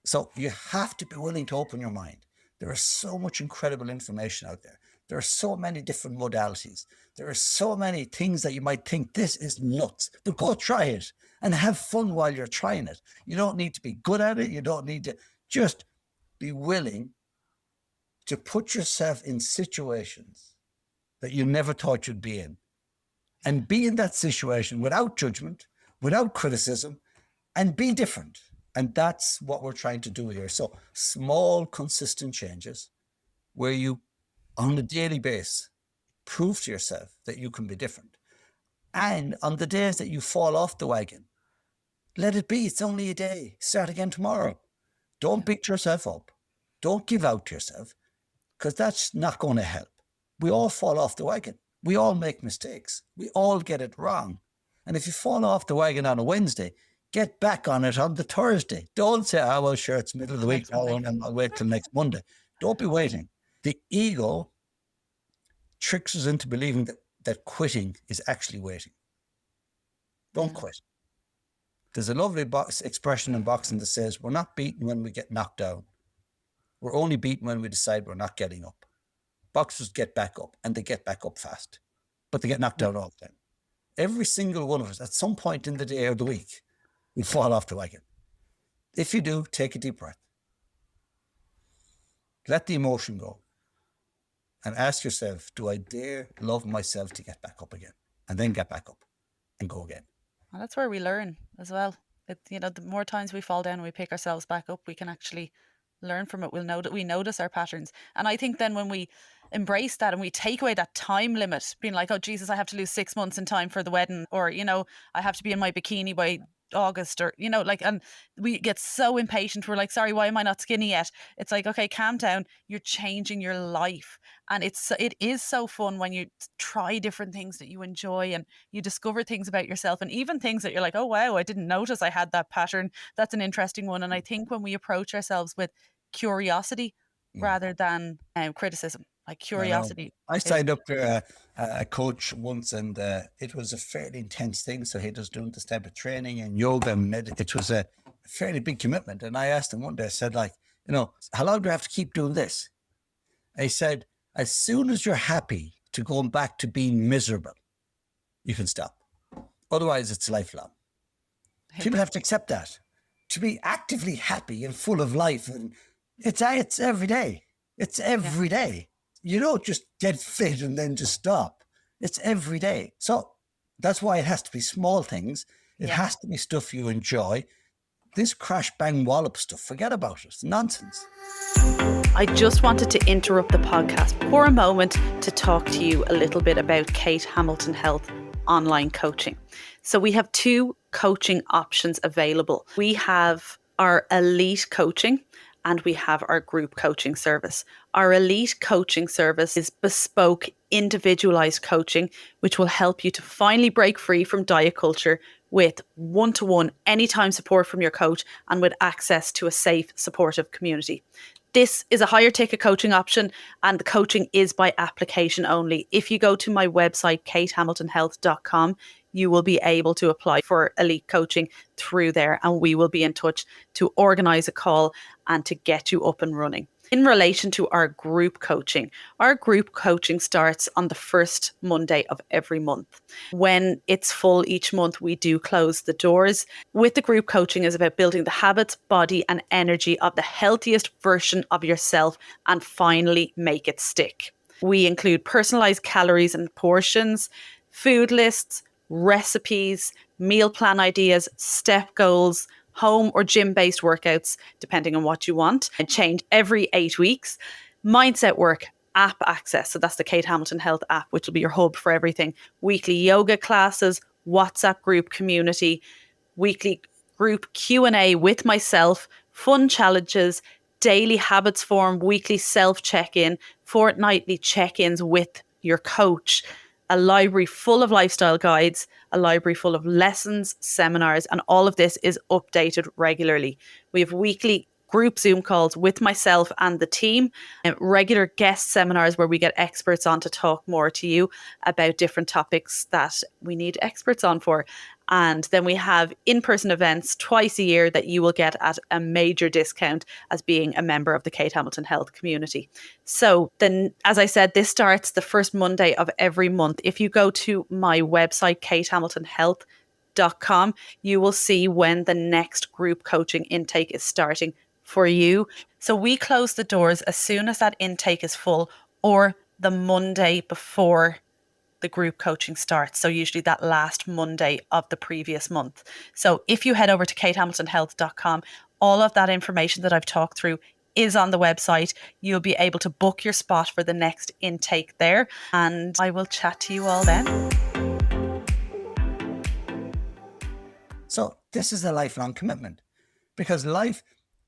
So you have to be willing to open your mind. There is so much incredible information out there. There are so many different modalities. There are so many things that you might think this is nuts, but go try it and have fun while you're trying it. You don't need to be good at it. You don't need to, just be willing to put yourself in situations that you never thought you'd be in, and be in that situation without judgment, without criticism, and be different. And that's what we're trying to do here. So small, consistent changes where you, on a daily basis, prove to yourself that you can be different. And on the days that you fall off the wagon, let it be. It's only a day. Start again tomorrow. Don't beat yourself up. Don't give out to yourself, because that's not going to help. We all fall off the wagon. We all make mistakes. We all get it wrong. And if you fall off the wagon on a Wednesday, get back on it on the Thursday. Don't say, oh, well, sure, it's middle of the week now and I'll wait till next Monday. Don't be waiting. The ego tricks us into believing that quitting is actually waiting. Don't quit. There's a lovely expression in boxing that says, we're not beaten when we get knocked down. We're only beaten when we decide we're not getting up. Boxers get back up, and they get back up fast, but they get knocked down all the time. Every single one of us, at some point in the day or the week, we fall off the wagon. If you do, take a deep breath. Let the emotion go. And ask yourself, do I dare love myself to get back up again? And then get back up and go again. Well, that's where we learn as well. The more times we fall down and we pick ourselves back up, we can actually learn from it. We'll know that we notice our patterns. And I think then when we embrace that and we take away that time limit, being like, oh, Jesus, I have to lose 6 months in time for the wedding, or, I have to be in my bikini by August, or, and we get so impatient. We're like, sorry, why am I not skinny yet? It's like, okay, calm down. You're changing your life. And it is so fun when you try different things that you enjoy, and you discover things about yourself, and even things that you're like, oh, wow, I didn't notice I had that pattern. That's an interesting one. And I think when we approach ourselves with curiosity rather than criticism, like curiosity. I signed up to a coach once, and it was a fairly intense thing. So he was doing this type of training and yoga and it was a fairly big commitment. And I asked him one day, I said, like, how long do I have to keep doing this? And he said, as soon as you're happy to going back to being miserable, you can stop. Otherwise, it's lifelong. People have to accept that. To be actively happy and full of life, and it's every day. It's every day. You don't just get fit and then just stop. It's every day. So that's why it has to be small things. It has to be stuff you enjoy. This crash, bang, wallop stuff, forget about it. It's nonsense. I just wanted to interrupt the podcast for a moment to talk to you a little bit about Kate Hamilton Health online coaching. So we have 2 coaching options available. We have our elite coaching, and we have our group coaching service. Our elite coaching service is bespoke, individualized coaching, which will help you to finally break free from diet culture with one-to-one, anytime support from your coach, and with access to a safe, supportive community. This is a higher ticket coaching option, and the coaching is by application only. If you go to my website, katehamiltonhealth.com, you will be able to apply for elite coaching through there, and we will be in touch to organize a call and to get you up and running. In relation to our group coaching starts on the first Monday of every month. When it's full each month, we do close the doors. With the group coaching is about building the habits, body, and energy of the healthiest version of yourself, and finally make it stick. We include personalized calories and portions, food lists, recipes, meal plan ideas, step goals, home or gym-based workouts, depending on what you want, and change every 8 weeks. Mindset work, app access. So that's the Kate Hamilton Health app, which will be your hub for everything. Weekly yoga classes, WhatsApp group community, weekly group Q&A with myself, fun challenges, daily habits form, weekly self-check-in, fortnightly check-ins with your coach, a library full of lifestyle guides, a library full of lessons, seminars, and all of this is updated regularly. We have weekly group Zoom calls with myself and the team, and regular guest seminars where we get experts on to talk more to you about different topics that we need experts on for. And then we have in-person events twice a year that you will get at a major discount as being a member of the Kate Hamilton Health community. So then, as I said, this starts the first Monday of every month. If you go to my website, katehamiltonhealth.com, you will see when the next group coaching intake is starting for you. So we close the doors as soon as that intake is full, or the Monday before the group coaching starts. So usually that last Monday of the previous month. So if you head over to katehamiltonhealth.com, all of that information that I've talked through is on the website. You'll be able to book your spot for the next intake there. And I will chat to you all then. So this is a lifelong commitment, because life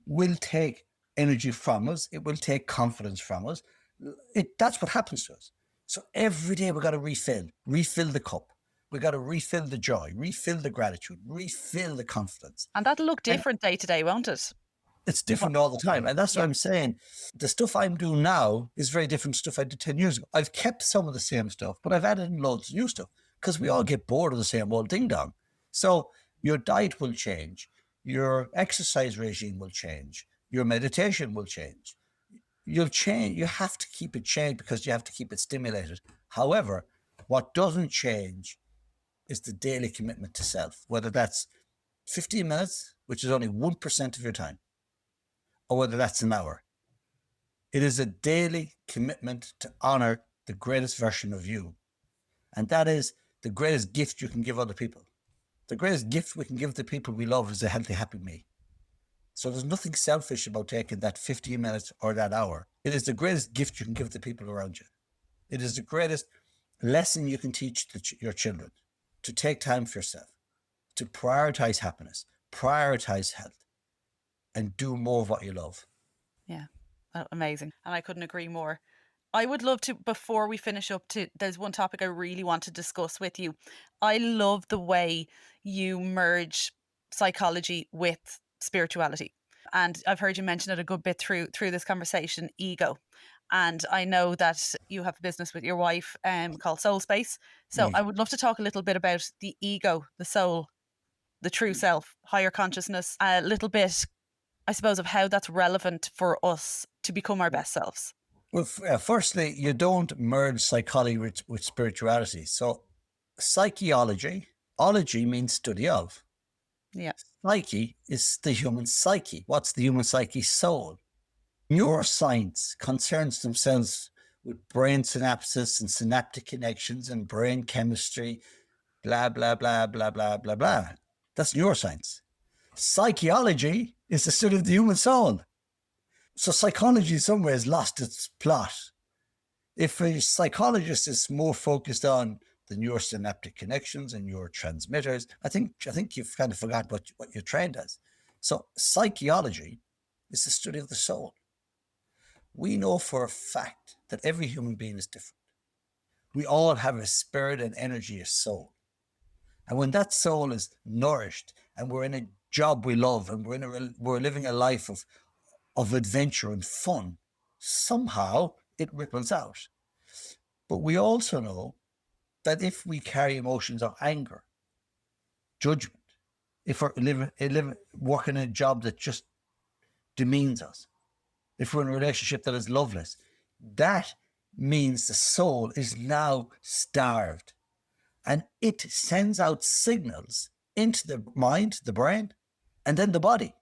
will take energy from us. It will take confidence from us. That's what happens to us. So every day we got to refill the cup. We got to refill the joy, refill the gratitude, refill the confidence. And that'll look And different day to day, won't it? it's different all the time. And that's what I'm saying. The stuff I'm doing now is very different stuff I did 10 years ago. I've kept some of the same stuff, but I've added in loads of new stuff because we all get bored of the same old ding dong. So your diet will change. Your exercise regime will change. Your meditation will change. You'll change. You have to keep it changed because you have to keep it stimulated. However, what doesn't change is the daily commitment to self, whether that's 15 minutes, which is only 1% of your time, or whether that's an hour. It is a daily commitment to honor the greatest version of you. And that is the greatest gift you can give other people. The greatest gift we can give the people we love is a healthy, happy me. So there's nothing selfish about taking that 15 minutes or that hour. It is the greatest gift you can give the people around you. It is the greatest lesson you can teach your children, to take time for yourself, to prioritize happiness, prioritize health, and do more of what you love. Yeah. Oh, amazing. And I couldn't agree more. I would love to, before we finish up, there's one topic I really want to discuss with you. I love the way you merge psychology with spirituality. And I've heard you mention it a good bit through this conversation, ego. And I know that you have a business with your wife called Soul Space. So I would love to talk a little bit about the ego, the soul, the true self, higher consciousness, a little bit, I suppose, of how that's relevant for us to become our best selves. Well, firstly, you don't merge psychology with spirituality. So, ology means study of. Yeah. Psyche is the human psyche. What's the human psyche? Soul. Neuroscience concerns themselves with brain synapses and synaptic connections and brain chemistry, blah, blah, blah, blah, blah, blah, blah. That's neuroscience. Psychology is the study of the human soul. So psychology in some ways lost its plot. If a psychologist is more focused on the neurosynaptic connections and neurotransmitters, I think you've kind of forgot what you're trained as. So psychology is the study of the soul. We know for a fact that every human being is different. We all have a spirit and energy, a soul. And when that soul is nourished and we're in a job we love and we're living a life of adventure and fun, somehow it ripples out. But we also know that if we carry emotions of anger, judgment, if we're working a job that just demeans us, if we're in a relationship that is loveless, that means the soul is now starved. And it sends out signals into the mind, the brain, and then the body.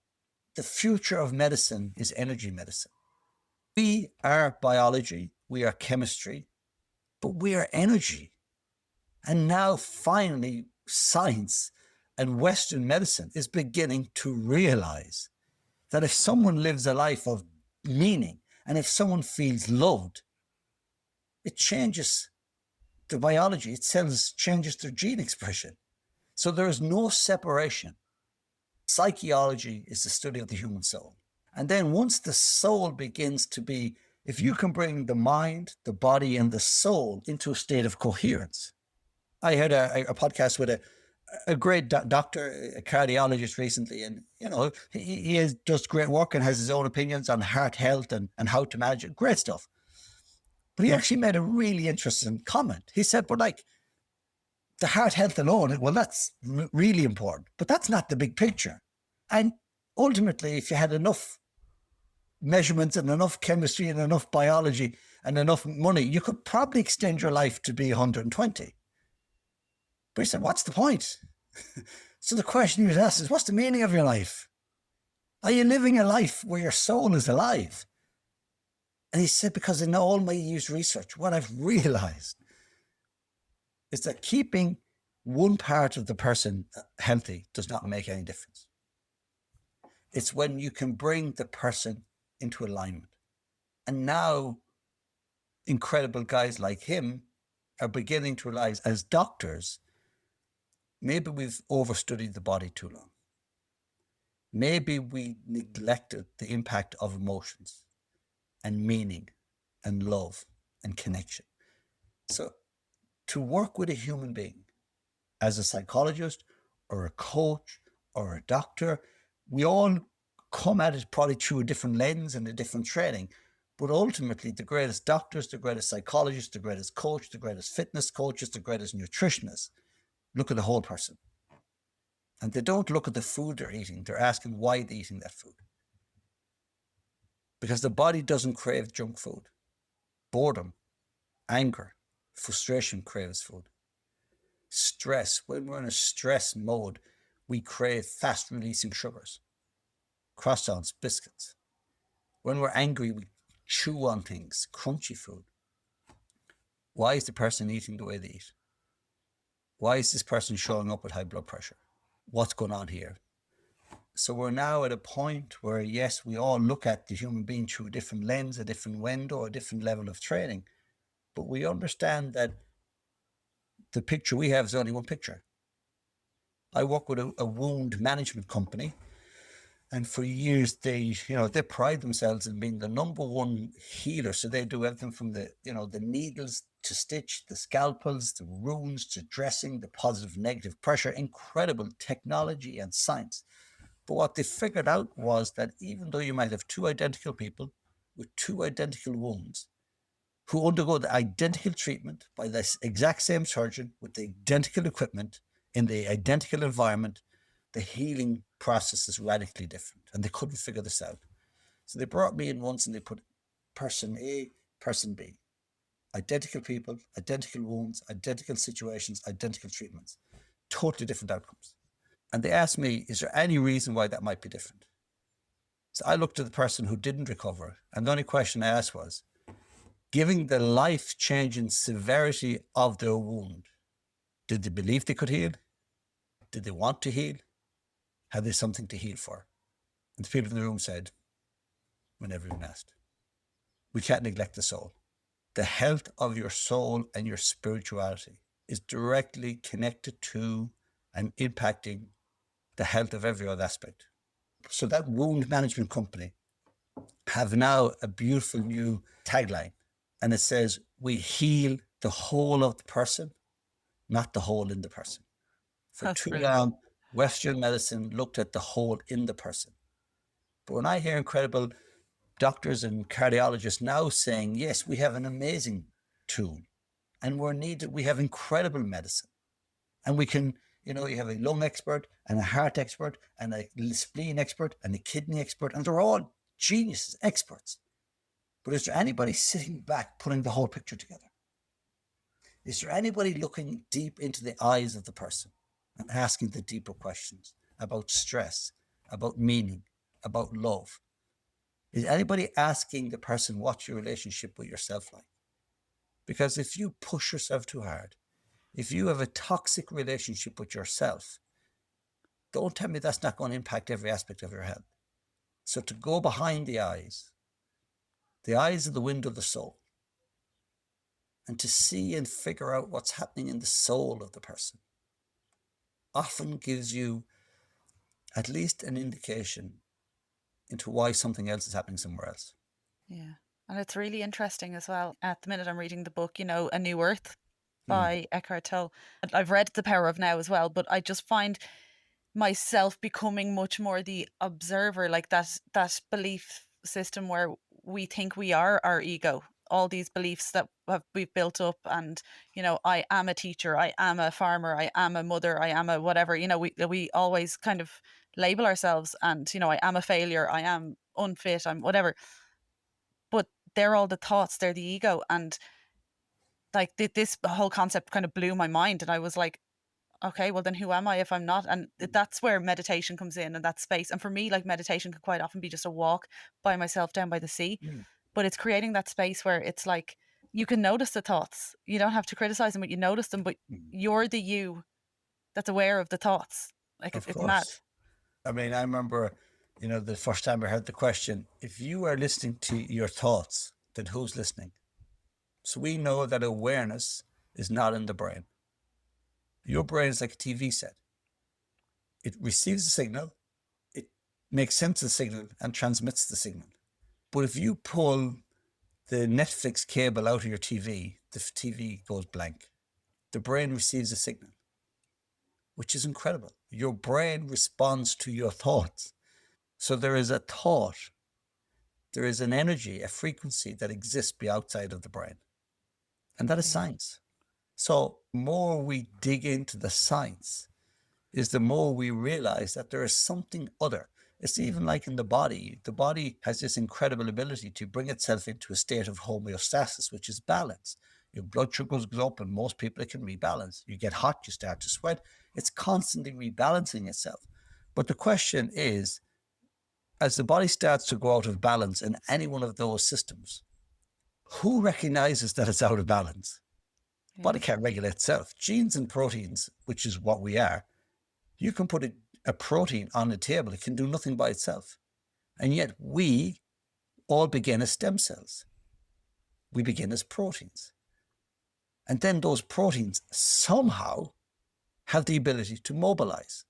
The future of medicine is energy medicine. We are biology, we are chemistry, but we are energy. And now finally, science and Western medicine is beginning to realize that if someone lives a life of meaning and if someone feels loved, it changes the biology, changes their gene expression. So there is no separation. Psychology is the study of the human soul. And then once the soul begins to be, if you can bring the mind, the body, and the soul into a state of coherence. I heard a podcast with a great doctor, a cardiologist recently, and he does great work and has his own opinions on heart health and how to manage it. Great stuff. But he actually made a really interesting comment. He said, "But like the heart health alone, well, that's really important, but that's not the big picture. And ultimately, if you had enough measurements and enough chemistry and enough biology and enough money, you could probably extend your life to be 120." But he said, "What's the point?" So the question he was asked is, what's the meaning of your life? Are you living a life where your soul is alive? And he said, because in all my years research, what I've realized is that keeping one part of the person healthy does not make any difference. It's when you can bring the person into alignment. And now incredible guys like him are beginning to realize, as doctors, maybe we've overstudied the body too long. Maybe we neglected the impact of emotions and meaning and love and connection. So to work with a human being as a psychologist or a coach or a doctor, we all come at it probably through a different lens and a different training. But ultimately, the greatest doctors, the greatest psychologists, the greatest coach, the greatest fitness coaches, the greatest nutritionists look at the whole person. And they don't look at the food they're eating. They're asking why they're eating that food. Because the body doesn't crave junk food. Boredom, anger, frustration craves food. Stress, when we're in a stress mode, we crave fast releasing sugars, croissants, biscuits. When we're angry, we chew on things, crunchy food. Why is the person eating the way they eat? Why is this person showing up with high blood pressure? What's going on here? So we're now at a point where, yes, we all look at the human being through a different lens, a different window, a different level of training, but we understand that the picture we have is only one picture. I work with a wound management company, and for years they pride themselves in being the number one healer. So they do everything from the needles to stitch, the scalpels, the wounds to dressing, the positive, negative pressure, incredible technology and science. But what they figured out was that even though you might have two identical people with two identical wounds who undergo the identical treatment by this exact same surgeon with the identical equipment in the identical environment, the healing process is radically different. And they couldn't figure this out. So they brought me in once and they put person A, person B. Identical people, identical wounds, identical situations, identical treatments, totally different outcomes. And they asked me, is there any reason why that might be different? So I looked at the person who didn't recover, and the only question I asked was, given the life-changing severity of their wound, did they believe they could heal? Did they want to heal? Had they something to heal for? And the people in the room said, when everyone asked, we can't neglect the soul. The health of your soul and your spirituality is directly connected to and impacting the health of every other aspect. So that wound management company have now a beautiful new tagline, and it says, we heal the whole of the person, not the hole in the person. For That's too brilliant. long, Western medicine looked at the hole in the person. But when I hear incredible doctors and cardiologists now saying, yes, we have an amazing tool and we have incredible medicine. And we can, you have a lung expert and a heart expert and a spleen expert and a kidney expert, and they're all geniuses, experts. But is there anybody sitting back putting the whole picture together? Is there anybody looking deep into the eyes of the person and asking the deeper questions about stress, about meaning, about love? Is anybody asking the person, what's your relationship with yourself like? Because if you push yourself too hard, if you have a toxic relationship with yourself, don't tell me that's not going to impact every aspect of your health. So to go behind the eyes are the window of the soul, and to see and figure out what's happening in the soul of the person often gives you at least an indication into why something else is happening somewhere else. Yeah. And it's really interesting as well. At the minute, I'm reading the book, A New Earth. Mm. by Eckhart Tolle. I've read The Power of Now as well, but I just find myself becoming much more the observer, like that belief system where we think we are our ego, all these beliefs that we've built up. And I am a teacher, I am a farmer, I am a mother, I am a whatever. We always kind of label ourselves, and I am a failure, I am unfit, I'm whatever. But they're all the thoughts, they're the ego. And like this whole concept kind of blew my mind, and I was like, okay, well then who am I if I'm not? And that's where meditation comes in, and that space. And for me, like, meditation could quite often be just a walk by myself down by the sea, Mm. but it's creating that space where it's like you can notice the thoughts. You don't have to criticize them, but you notice them. But Mm. you're the you that's aware of the thoughts. Like Of it's mad. course. I mean, I remember, the first time I heard the question, if you are listening to your thoughts, then who's listening? So we know that awareness is not in the brain. Your brain is like a TV set. It receives the signal, it makes sense of the signal and transmits the signal. But if you pull the Netflix cable out of your TV, the TV goes blank. The brain receives a signal, which is incredible. Your brain responds to your thoughts. So there is a thought, there is an energy, a frequency that exists be outside of the brain. And that is Yeah. science. So the more we dig into the science, is the more we realize that there is something other. It's even like in the body. The body has this incredible ability to bring itself into a state of homeostasis, which is balance. Your blood sugar goes up, and most people it can rebalance. You get hot, you start to sweat. It's constantly rebalancing itself. But the question is, as the body starts to go out of balance in any one of those systems, who recognizes that it's out of balance? The Yeah. body can't regulate itself. Genes and proteins, which is what we are, you can put a protein on the table, it can do nothing by itself. And yet we all begin as stem cells. We begin as proteins. And then those proteins somehow have the ability to mobilize.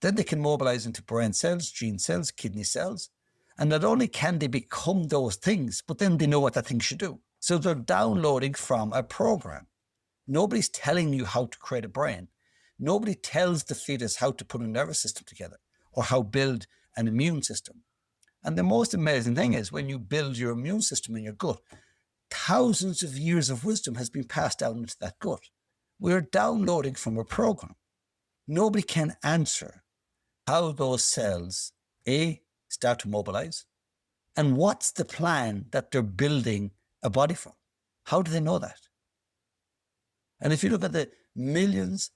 Then they can mobilize into brain cells, gene cells, kidney cells. And not only can they become those things, but then they know what that thing should do. So they're downloading from a program. Nobody's telling you how to create a brain. Nobody tells the fetus how to put a nervous system together or how to build an immune system. And the most amazing thing is when you build your immune system in your gut, thousands of years of wisdom has been passed down into that gut. We're downloading from a program. Nobody can answer how those cells, A, start to mobilize, and what's the plan that they're building a body from. How do they know that? And if you look at the millions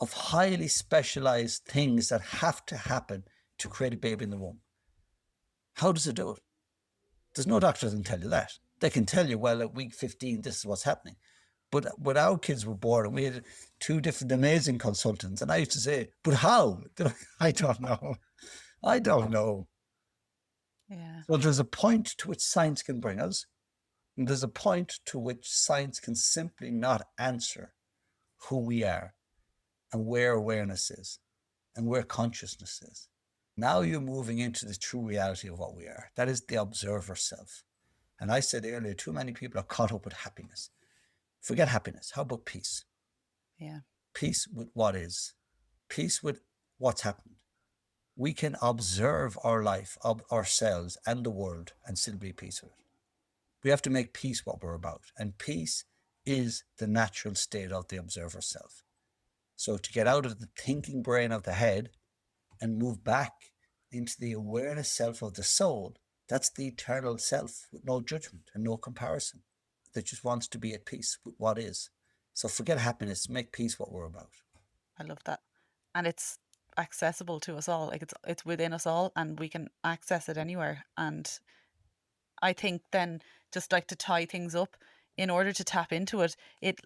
of highly specialized things that have to happen to create a baby in the womb, how does it do it? There's no doctor that can tell you that. They can tell you, well, at week 15, this is what's happening. But when our kids were born, and we had two different amazing consultants, and I used to say, but how? I don't know. I don't know. Yeah. So there's a point to which science can bring us, and there's a point to which science can simply not answer who we are and where awareness is and where consciousness is. Now you're moving into the true reality of what we are. That is the observer self. And I said earlier, too many people are caught up with happiness. Forget happiness. How about peace? Yeah. Peace with what is, peace with what's happened. We can observe our life, ourselves, and the world and still be peace with it. We have to make peace what we're about. And peace is the natural state of the observer self. So to get out of the thinking brain of the head and move back into the awareness self of the soul, that's the eternal self with no judgment and no comparison, that just wants to be at peace with what is. So forget happiness, make peace what we're about. I love that. And it's accessible to us all. Like it's within us all, and we can access it anywhere. And I think then, just like to tie things up, in order to tap into it,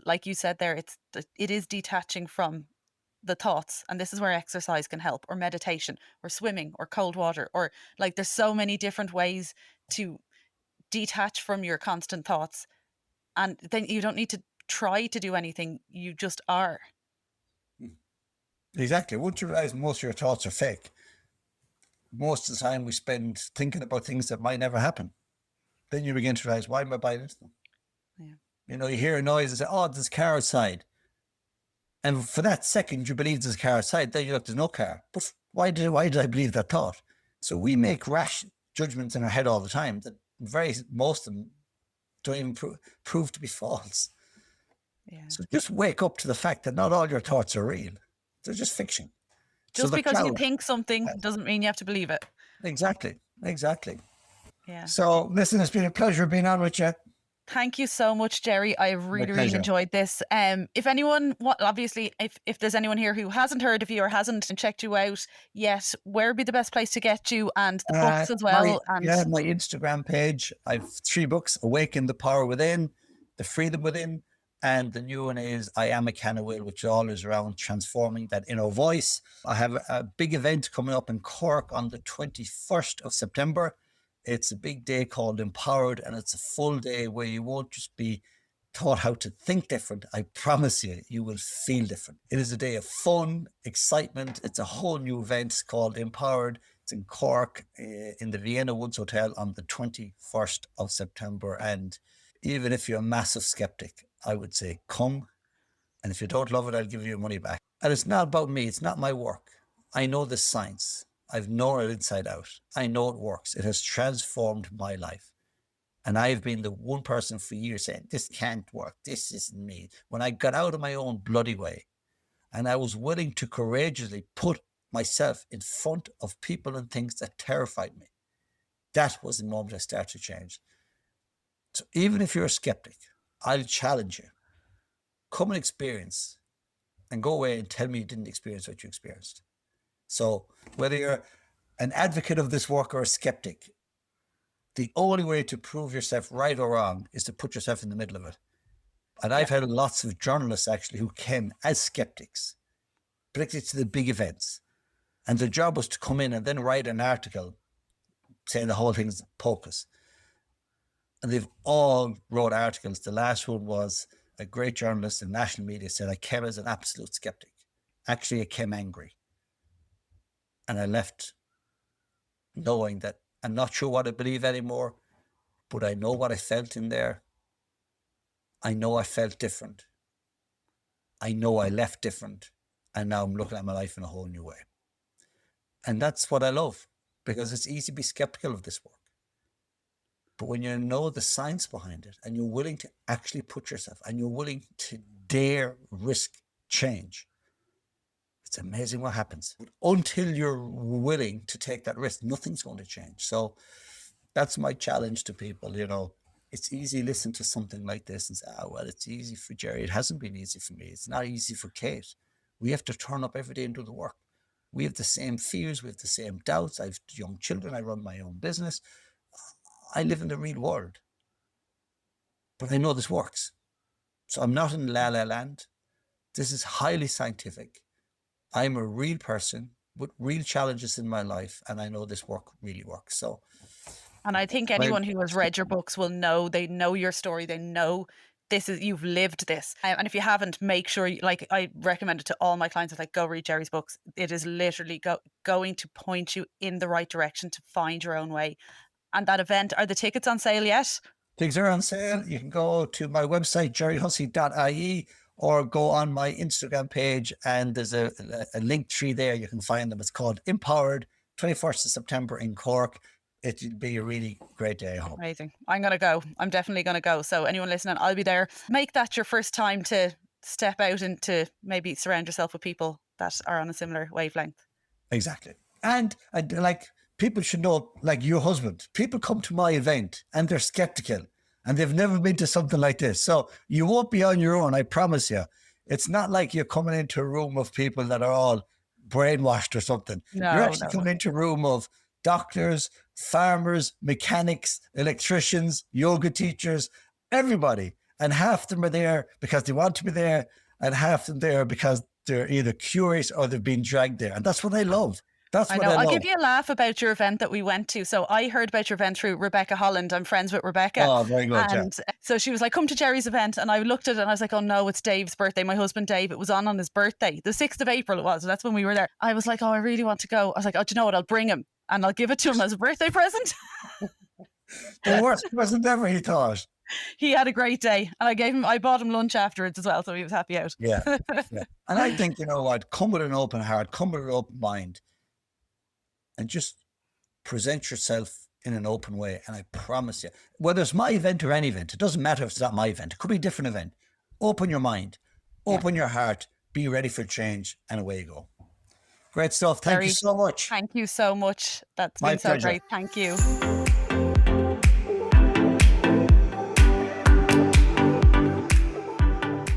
like you said there, it is detaching from the thoughts. And this is where exercise can help, or meditation, or swimming, or cold water, or like there's so many different ways to detach from your constant thoughts. And then you don't need to try to do anything. You just are. Exactly. Once you realize most of your thoughts are fake, most of the time we spend thinking about things that might never happen. Then you begin to realize, why am I buying into them? Yeah. You know, you hear a noise and say, oh, there's a car outside. And for that second, you believe there's a car outside. Then you look, there's no car. But why did I believe that thought? So we make rash judgments in our head all the time that most of them don't even prove to be false. Yeah. So just wake up to the fact that not all your thoughts are real. They're just fiction. Just So the because you cloud, think something doesn't mean you have to believe it. exactly. Yeah. So listen, it's been a pleasure being on with you. Thank you so much, Gerry. I My really pleasure. enjoyed this. If anyone, obviously, if there's anyone here who hasn't heard of you or hasn't checked you out yet, where would be the best place to get you, and the books as well? My Instagram page. I've 3 books: Awaken the Power Within, The Freedom Within, and the new one is I Am a Can of Will, which all is around transforming that inner voice. I have a big event coming up in Cork on the 21st of September. It's a big day called Empowered, and it's a full day where you won't just be taught how to think different. I promise you, you will feel different. It is a day of fun, excitement. It's a whole new event called Empowered. It's in Cork, in the Vienna Woods Hotel on the 21st of September. And even if you're a massive skeptic, I would say come. And if you don't love it, I'll give you your money back. And it's not about me. It's not my work. I know the science. I've known it inside out. I know it works. It has transformed my life. And I've been the one person for years saying, this can't work. This isn't me. When I got out of my own bloody way and I was willing to courageously put myself in front of people and things that terrified me, that was the moment I started to change. So even if you're a skeptic, I'll challenge you. Come and experience and go away and tell me you didn't experience what you experienced. So whether you're an advocate of this work or a skeptic, the only way to prove yourself right or wrong is to put yourself in the middle of it. And I've had lots of journalists actually who came as skeptics, particularly to the big events. And their job was to come in and then write an article saying the whole thing's pocus. And they've all wrote articles. The last one was a great journalist in national media said, I came as an absolute skeptic. Actually, I came angry. And I left knowing that I'm not sure what I believe anymore, but I know what I felt in there. I know I felt different. I know I left different. And now I'm looking at my life in a whole new way. And that's what I love, because it's easy to be skeptical of this work. But when you know the science behind it and you're willing to actually put yourself and you're willing to dare risk change, it's amazing what happens. Until you're willing to take that risk, nothing's going to change. So that's my challenge to people. You know, it's easy to listen to something like this and say, well, it's easy for Gerry. It hasn't been easy for me. It's not easy for Kate. We have to turn up every day and do the work. We have the same fears. We have the same doubts. I have young children. I run my own business. I live in the real world. But I know this works. So I'm not in la la land. This is highly scientific. I'm a real person with real challenges in my life, and I know this work really works. So, and I think anyone who has read your books will know, they know your story, they know you've lived this. And if you haven't, make sure, like I recommend it to all my clients, like go read Gerry's books. It is literally going to point you in the right direction to find your own way. And that event, are the tickets on sale yet? Tickets are on sale. You can go to my website, gerryhussey.ie, or go on my Instagram page, and there's a link tree there. You can find them. It's called Empowered, 21st of September in Cork. It'll be a really great day, I hope. Amazing. I'm going to go. I'm definitely going to go. So anyone listening, I'll be there. Make that your first time to step out and to maybe surround yourself with people that are on a similar wavelength. Exactly. And like, people should know, like your husband, people come to my event and they're skeptical and they've never been to something like this. So you won't be on your own, I promise you. It's not like you're coming into a room of people that are all brainwashed or something. You're actually coming into a room of doctors, farmers, mechanics, electricians, yoga teachers, everybody. And half of them are there because they want to be there, and half of them there because they're either curious or they've been dragged there. And that's what I love. That's what I love. I'll give you a laugh about your event that we went to. So I heard about your event through Rebecca Holland. I'm friends with Rebecca. Oh, very good. And so she was like, come to Gerry's event. And I looked at it and I was like, oh no, it's Dave's birthday. My husband, Dave, it was on his birthday. The 6th of April it was. So that's when we were there. I was like, oh, I really want to go. I was like, oh, do you know what? I'll bring him and I'll give it to him as a birthday present. The worst present ever, he thought. He had a great day, and I bought him lunch afterwards as well, so he was happy out. Yeah. Yeah. And I think, you know what, come with an open heart, come with an open mind, and just present yourself in an open way. And I promise you, whether it's my event or any event, it doesn't matter if it's not my event. It could be a different event. Open your mind, Yeah. open your heart, be ready for change, and away you go. Great stuff. Thank you so much. Thank you so much. That's My been so pleasure. great. Thank you.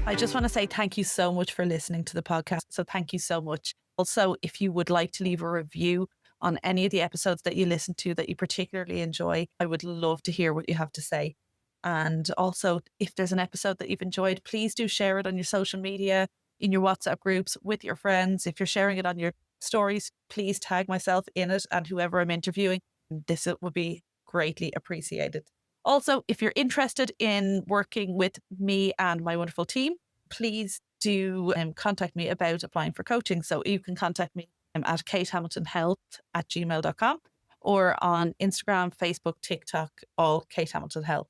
I just want to say thank you so much for listening to the podcast. So thank you so much. Also, if you would like to leave a review on any of the episodes that you listen to that you particularly enjoy, I would love to hear what you have to say. And also, if there's an episode that you've enjoyed, please do share it on your social media, in your WhatsApp groups, with your friends. If you're sharing it on your stories, please tag myself in it and whoever I'm interviewing. This would be greatly appreciated. Also, if you're interested in working with me and my wonderful team, please do contact me about applying for coaching. So you can contact me at katehamiltonhealth@gmail.com or on Instagram, Facebook, TikTok, all Kate Hamilton Health.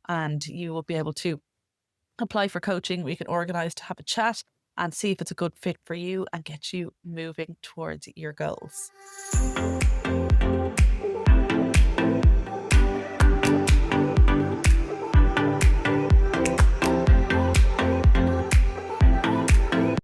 And you will be able to apply for coaching. We can organise to have a chat and see if it's a good fit for you and get you moving towards your goals.